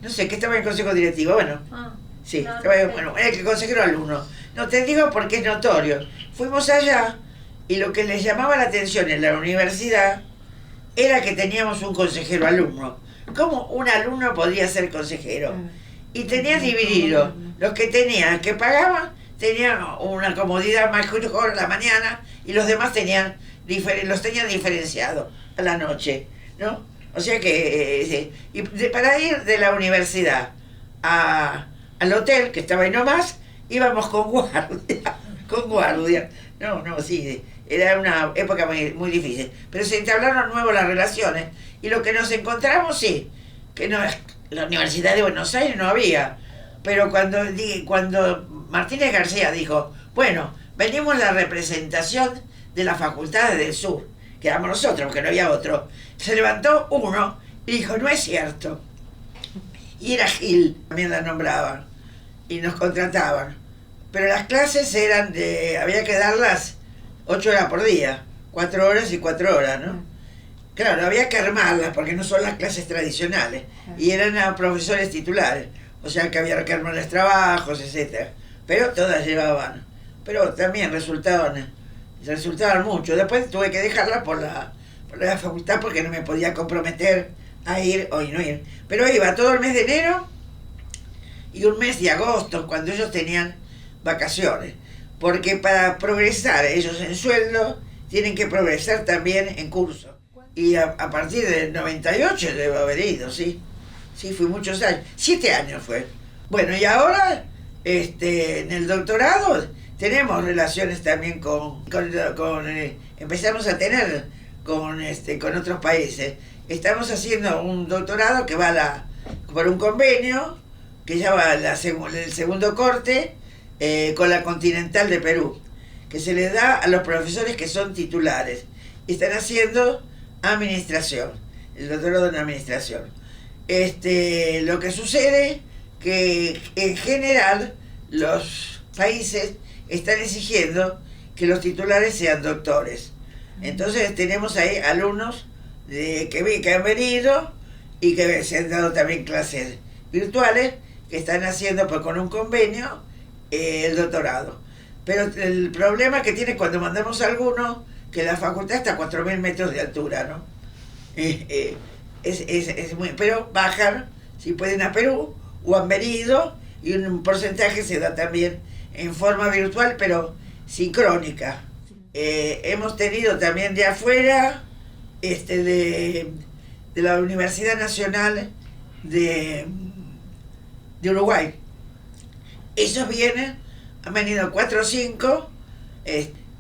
no sé, que estaba en el consejo directivo, bueno. Sí, no, bueno, era el consejero alumno. No, te digo porque es notorio. Fuimos allá, y lo que les llamaba la atención en la universidad era que teníamos un consejero alumno. ¿Cómo un alumno podía ser consejero? Y tenían dividido, los que tenían, que pagaban, tenían una comodidad mejor a la mañana, y los demás los tenían diferenciados a la noche, ¿no? O sea que para ir de la universidad al hotel, que estaba ahí nomás, íbamos con guardia, No, no, sí, era una época muy difícil. Pero se entablaron nuevo las relaciones y lo que nos encontramos, sí, que no, la Universidad de Buenos Aires no había. Pero cuando Martínez García dijo, bueno, venimos la representación de las facultades del sur, que éramos nosotros, porque no había otro, se levantó uno y dijo, no es cierto. Y era Gil, también la nombraban, y nos contrataban. Pero las clases eran había que darlas 8 horas por día, 4 horas y 4 horas, ¿no? Claro, había que armarlas porque no son las clases tradicionales, y eran a profesores titulares, o sea que había que armarles trabajos, etcétera. Pero todas llevaban, pero también resultaban mucho. Después tuve que dejarla por la facultad porque no me podía comprometer a ir o no ir. Pero iba todo el mes de enero y un mes de agosto, cuando ellos tenían vacaciones. Porque para progresar ellos en sueldo, tienen que progresar también en curso. Y a partir del 98 debo haber ido, sí. Sí, fui muchos años. 7 años fue. Bueno, y ahora, en el doctorado, tenemos relaciones también empezamos a tener con otros países. Estamos haciendo un doctorado que va por un convenio que ya va el segundo corte con la Continental de Perú, que se le da a los profesores que son titulares. Están haciendo administración, el doctorado en administración. Lo que sucede que en general los países están exigiendo que los titulares sean doctores. Entonces tenemos ahí alumnos que han venido y que se han dado también clases virtuales que están haciendo con un convenio el doctorado. Pero el problema que tiene cuando mandamos a alguno, que la facultad está a 4.000 metros de altura, ¿no? Pero bajan, si pueden, a Perú, o han venido, y un porcentaje se da también en forma virtual, pero sincrónica. Hemos tenido también de afuera, de la Universidad Nacional de Uruguay. Ellos han venido 4 o 5,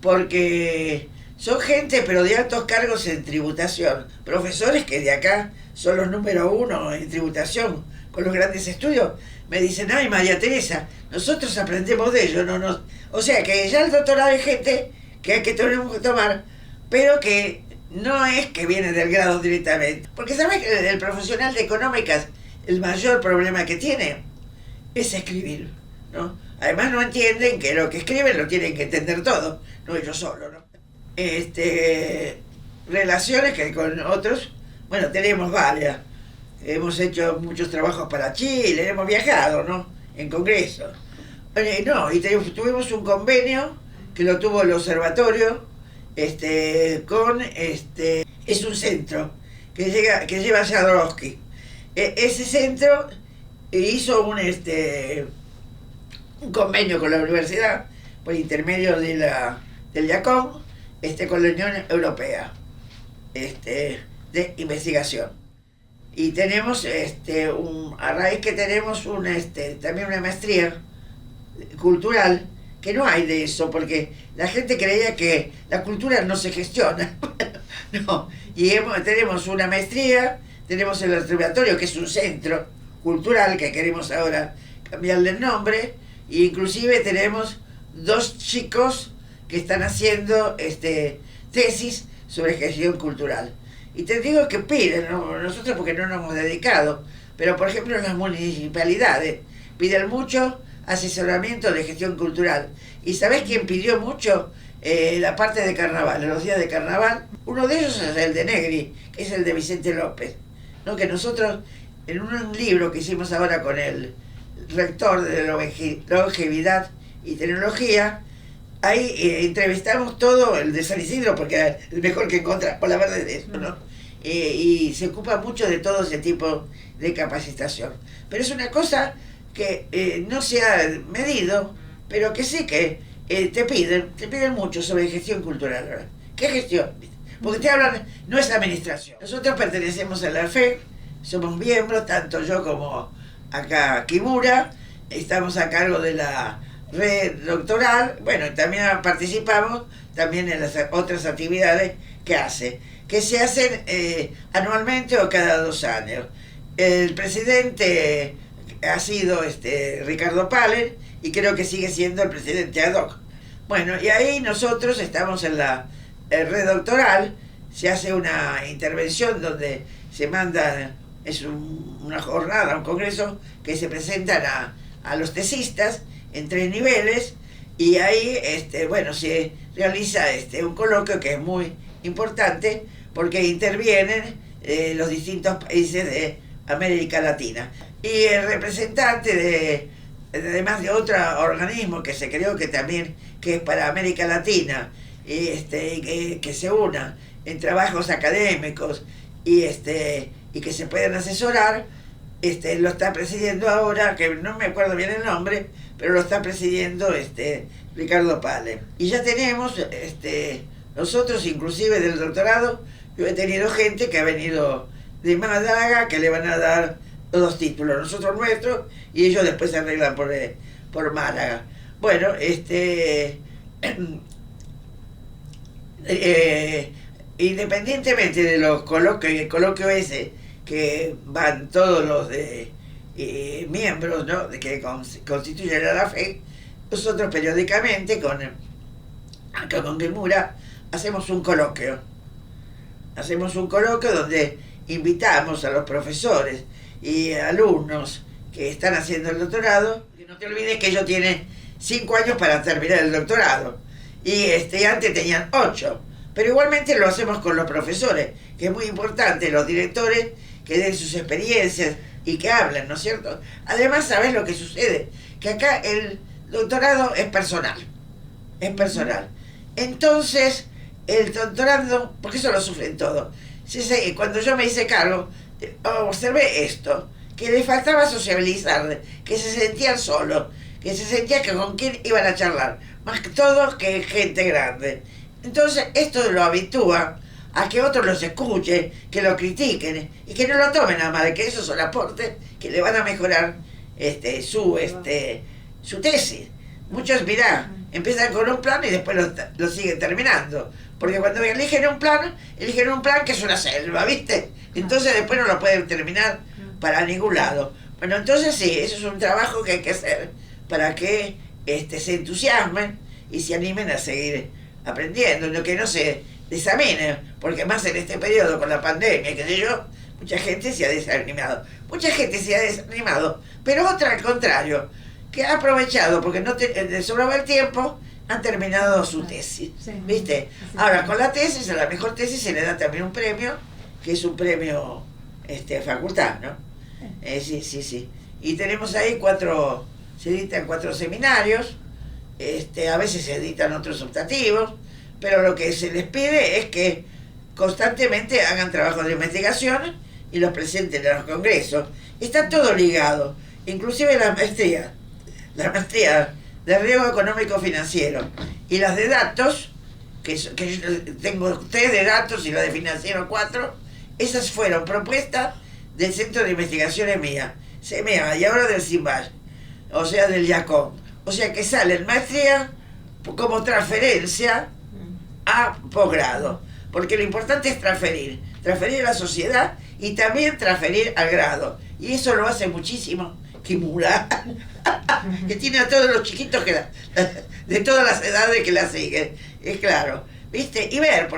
porque son gente, pero de altos cargos en tributación. Profesores que de acá son los número 1 en tributación, con los grandes estudios. Me dicen, ay, María Teresa, nosotros aprendemos de ellos. O sea que ya el doctorado hay gente que tenemos que tomar, pero que no es que viene del grado directamente. Porque sabes que el profesional de económicas, el mayor problema que tiene es escribir, ¿no? Además no entienden que lo que escriben lo tienen que entender todo, no ellos solos, ¿no? Relaciones que con otros, bueno, tenemos varias. Hemos hecho muchos trabajos para Chile, hemos viajado, ¿no? En congresos. Y tuvimos un convenio que lo tuvo el observatorio, es un centro que lleva a Jodorowsky. Ese centro hizo un convenio con la universidad por intermedio del IACOM, con la Unión Europea de investigación. Y tenemos a raíz que tenemos también una maestría cultural, que no hay de eso, porque la gente creía que la cultura no se gestiona. No, y tenemos una maestría, tenemos el observatorio, que es un centro cultural que queremos ahora cambiarle el nombre, e inclusive tenemos 2 chicos que están haciendo tesis sobre gestión cultural. Y te digo que piden, ¿no? Nosotros porque no nos hemos dedicado, pero por ejemplo las municipalidades piden mucho asesoramiento de gestión cultural. ¿Y sabés quién pidió mucho? La parte de carnaval, los días de carnaval. Uno de ellos es el de Negri, que es el de Vicente López, ¿no? Que nosotros, en un libro que hicimos ahora con el rector de longevidad y tecnología, ahí entrevistamos todo el de San Isidro, porque era el mejor que encontramos, por la verdad de eso, ¿no? Y se ocupa mucho de todo ese tipo de capacitación. Pero es una cosa que no se ha medido, pero que sí que te piden mucho sobre gestión cultural, ¿verdad? ¿Qué gestión? Porque te hablan, no es administración. Nosotros pertenecemos a la FE, somos miembros, tanto yo como acá Kimura, estamos a cargo de la red doctoral, bueno, también participamos también en las otras actividades que se hacen anualmente o cada 2 años. El presidente ha sido Ricardo Pahler y creo que sigue siendo el presidente ad hoc. Bueno, y ahí nosotros estamos en la red doctoral, se hace una intervención donde se manda, una jornada, un congreso que se presentan a los tesistas en 3 niveles y ahí bueno, se realiza un coloquio que es muy importante porque intervienen los distintos países de América Latina. Y el representante además de otro organismo que se creó que también que es para América Latina, que se una en trabajos académicos y que se puedan asesorar, lo está presidiendo ahora, que no me acuerdo bien el nombre, pero lo está presidiendo Ricardo Pahler. Y ya tenemos, nosotros inclusive del doctorado, yo he tenido gente que ha venido de Málaga, que le van a dar 2 títulos, nosotros nuestros, y ellos después se arreglan por Málaga. Bueno, independientemente de los coloquios, el coloquio ese, que van todos los miembros, ¿no?, que constituyen a la fe, nosotros periódicamente con Gemura hacemos un coloquio. Hacemos un coloquio donde invitamos a los profesores y alumnos que están haciendo el doctorado. Y no te olvides que ellos tienen 5 años para terminar el doctorado. Y antes tenían 8. Pero igualmente lo hacemos con los profesores, que es muy importante, los directores que den sus experiencias y que hablen, ¿no es cierto? Además, ¿sabes lo que sucede? Que acá el doctorado es personal. Es personal. Entonces, el doctorando, porque eso lo sufren todos. Cuando yo me hice cargo, observé esto, que le faltaba sociabilizar, que se sentían solos, que se sentía que con quién iban a charlar, más que todos que gente grande. Entonces esto lo habitúa a que otros los escuchen, que lo critiquen y que no lo tomen a mal, que esos son aportes que le van a mejorar su tesis. Muchos, mirá, empiezan con un plan y después lo siguen terminando. Porque cuando eligen un plan que es una selva, ¿viste? Entonces después no lo pueden terminar para ningún lado. Bueno, entonces sí, eso es un trabajo que hay que hacer para que se entusiasmen y se animen a seguir aprendiendo, lo que no se desaminen, porque más en este periodo con la pandemia, qué sé yo, mucha gente se ha desanimado. Mucha gente se ha desanimado, pero otra al contrario, que ha aprovechado porque no les sobraba el tiempo, han terminado su tesis, ¿viste? Ahora, con la tesis, a la mejor tesis se le da también un premio, que es un premio facultad, ¿no? Sí. Y tenemos ahí se editan 4 seminarios, a veces se editan otros optativos, pero lo que se les pide es que constantemente hagan trabajos de investigación y los presenten a los congresos. Está todo ligado, inclusive la maestría de riesgo económico financiero y las de datos, que yo tengo 3 de datos y la de financiero 4, esas fueron propuestas del Centro de Investigaciones mía, CEMEA, y ahora del CIMBAL, o sea del IACOM. O sea que sale en maestría como transferencia a posgrado, porque lo importante es transferir a la sociedad y también transferir al grado, y eso lo hace muchísimo Kimura, que tiene a todos los chiquitos de todas las edades que la siguen, es claro, ¿viste? Y ver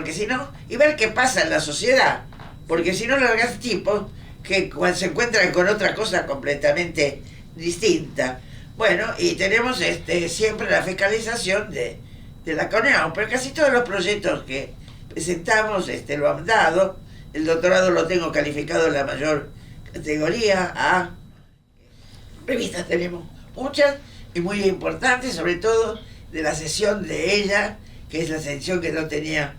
qué pasa en la sociedad, porque si no largas tipos que se encuentran con otra cosa completamente distinta. Bueno, y tenemos siempre la fiscalización de la CONEAU, pero casi todos los proyectos que presentamos lo han dado. El doctorado lo tengo calificado en la mayor categoría A. Revistas tenemos muchas y muy importantes, sobre todo de la sesión de ella, que es la sección que no tenía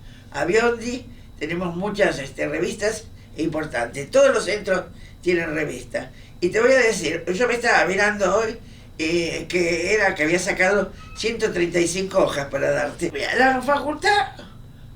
Biondi. Tenemos muchas revistas importantes. Todos los centros tienen revistas. Y te voy a decir, yo me estaba mirando hoy que había sacado 135 hojas para darte. La facultad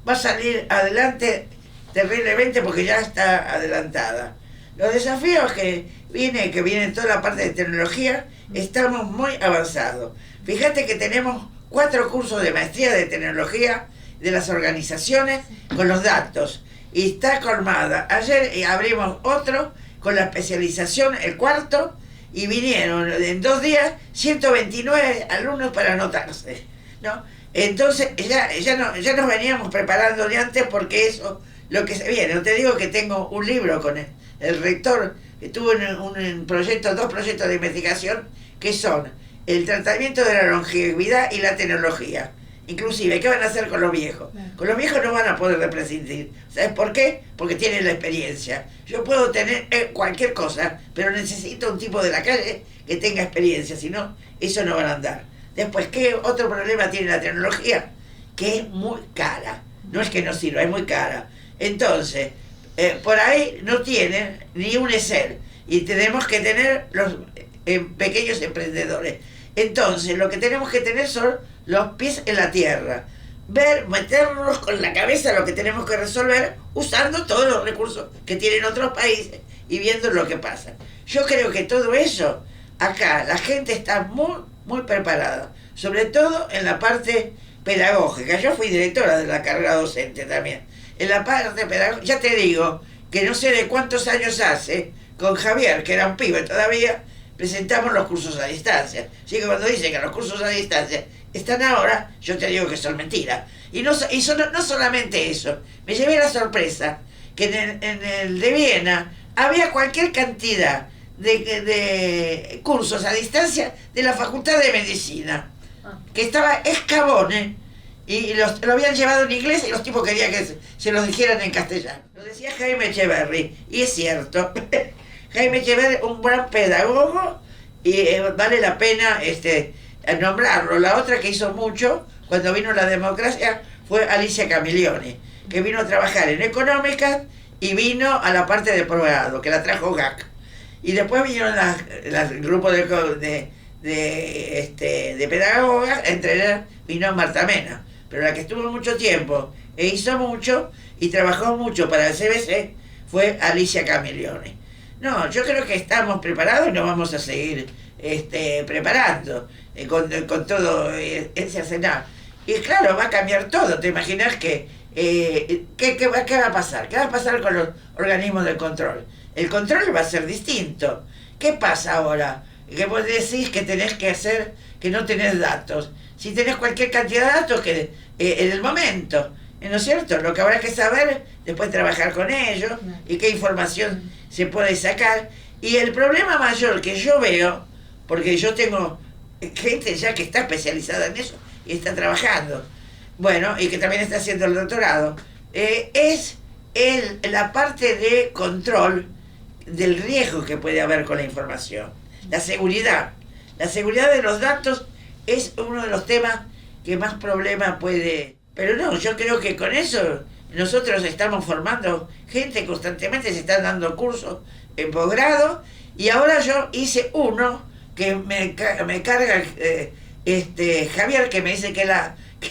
va a salir adelante terriblemente porque ya está adelantada. Los desafíos que que viene toda la parte de tecnología, estamos muy avanzados. Fíjate que tenemos 4 cursos de maestría de tecnología de las organizaciones con los datos. Y está colmada. Ayer abrimos otro con la especialización, el cuarto, y vinieron en 2 días 129 alumnos para anotarse, ¿no? Entonces ya nos veníamos preparando de antes, porque eso lo que se viene. No te digo que tengo un libro con el rector, que tuvo un proyecto, 2 proyectos de investigación, que son el tratamiento de la longevidad y la tecnología. Inclusive, ¿qué van a hacer con los viejos? Con los viejos no van a poder prescindir. ¿Sabes por qué? Porque tienen la experiencia. Yo puedo tener cualquier cosa, pero necesito un tipo de la calle que tenga experiencia, si no, eso no van a andar. Después, ¿qué otro problema tiene la tecnología? Que es muy cara. No es que no sirva, es muy cara. Entonces, por ahí no tienen ni un Excel. Y tenemos que tener los pequeños emprendedores. Entonces, lo que tenemos que tener son los pies en la tierra. Meternos con la cabeza lo que tenemos que resolver, usando todos los recursos que tienen otros países y viendo lo que pasa. Yo creo que todo eso, acá, la gente está muy, muy preparada. Sobre todo en la parte pedagógica. Yo fui directora de la carrera docente también. En la parte pedagógica, ya te digo, que no sé de cuántos años hace, con Javier, que era un pibe todavía, presentamos los cursos a distancia. Así que cuando dicen que los cursos a distancia están ahora, yo te digo que son mentiras. Y no solamente eso, me llevé la sorpresa que en el de Viena había cualquier cantidad de cursos a distancia de la Facultad de Medicina, que estaba Escabone, y lo habían llevado en inglés, y los tipos querían que se los dijeran en castellano. Lo decía Jaime Echeverry, y es cierto. Jaime Echeverry, un gran pedagogo, y vale la pena nombrarlo. La otra que hizo mucho cuando vino la democracia fue Alicia Camilleri, que vino a trabajar en económicas y vino a la parte de posgrado, que la trajo GAC. Y después vinieron el grupo de pedagogas, entre ellas vino Marta Mena, pero la que estuvo mucho tiempo e hizo mucho y trabajó mucho para el CBC fue Alicia Camilleri. No, yo creo que estamos preparados y nos vamos a seguir preparando con todo ese arsenal. Y claro, va a cambiar todo. ¿Te imaginas que qué va a pasar? ¿Qué va a pasar con los organismos de control? El control va a ser distinto. ¿Qué pasa ahora? Que vos decís que tenés que hacer, que no tenés datos. Si tenés cualquier cantidad de datos que en el momento, ¿no es cierto? Lo que habrá que saber, después trabajar con ellos y qué información se puede sacar. Y el problema mayor que yo veo, porque yo tengo gente ya que está especializada en eso y está trabajando, bueno, y que también está haciendo el doctorado, es la parte de control del riesgo que puede haber con la información. La seguridad de los datos es uno de los temas que más problema puede. Pero no, yo creo que con eso nosotros estamos formando gente constantemente, se están dando cursos en posgrado, y ahora yo hice uno que me carga Javier, que me dice que es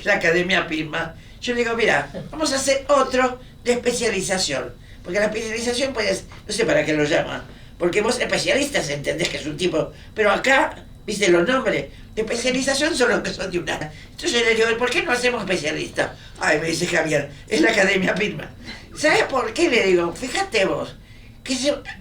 la Academia Pisma. Yo le digo, mira, vamos a hacer otro de especialización, porque la especialización, pues, no sé para qué lo llaman, porque vos especialistas entendés que es un tipo, pero acá, viste los nombres, de especialización son los que son de una. Entonces le digo, ¿por qué no hacemos especialistas? Ay, me dice Javier, es la Academia Pisma. ¿Sabes por qué? Le digo, fíjate vos, que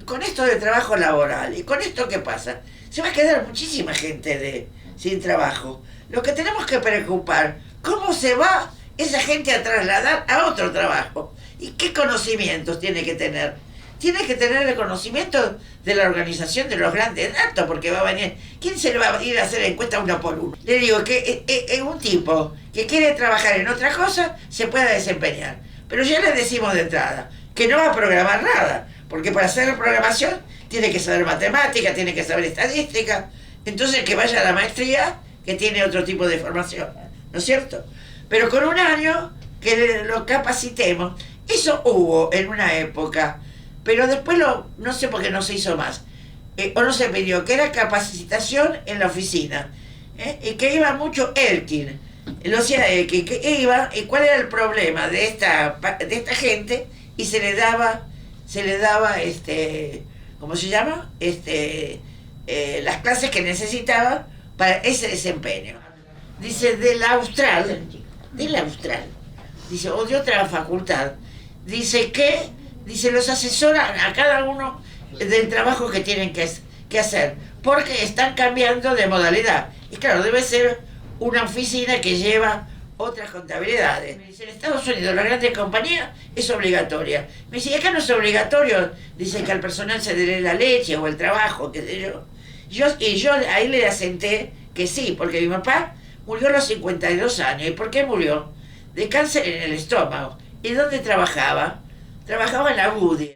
con esto de trabajo laboral y con esto que pasa, se va a quedar muchísima gente sin trabajo. Lo que tenemos que preocupar, ¿cómo se va esa gente a trasladar a otro trabajo? ¿Y qué conocimientos tiene que tener? Tiene que tener el conocimiento de la organización de los grandes datos, porque va a venir. ¿Quién se le va a ir a hacer encuesta uno por uno? Le digo que es un tipo que quiere trabajar en otra cosa, se pueda desempeñar. Pero ya le decimos de entrada que no va a programar nada, porque para hacer programación tiene que saber matemática, tiene que saber estadística. Entonces que vaya a la maestría, que tiene otro tipo de formación, ¿no es cierto? Pero con un año que lo capacitemos. Eso hubo en una época, pero después no sé por qué no se hizo más, o no se pidió, que era capacitación en la oficina, y que iba mucho Elkin, lo hacía Elkin, que iba, y cuál era el problema de esta gente, y se le daba ¿cómo se llama? Las clases que necesitaba para ese desempeño. Dice, del Austral, dice, o de otra facultad, dice que, dice, los asesoran a cada uno del trabajo que tienen que hacer, porque están cambiando de modalidad. Y claro, debe ser una oficina que lleva otras contabilidades. Me dice, en Estados Unidos la grandes compañías es obligatoria. Me dice, acá no es obligatorio. Dice que al personal se le dé la leche o el trabajo, qué sé yo. Y yo ahí le asenté que sí, porque mi papá murió a los 52 años. ¿Y por qué murió? De cáncer en el estómago. ¿Y dónde trabajaba? Trabajaba en la UDI.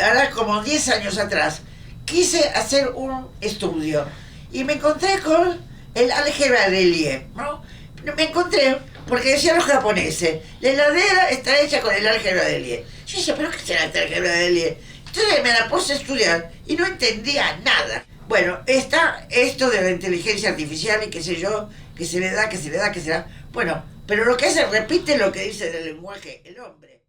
Ahora como 10 años atrás quise hacer un estudio y me encontré con el álgebra de Lie, ¿no? Me encontré porque decían los japoneses, la heladera está hecha con el álgebra de Lie. Yo decía, ¿pero qué será esta álgebra de Lie? Entonces me la puse a estudiar y no entendía nada. Bueno, está esto de la inteligencia artificial y qué sé yo, que se le da. Bueno, pero lo que hace repite lo que dice del lenguaje el hombre.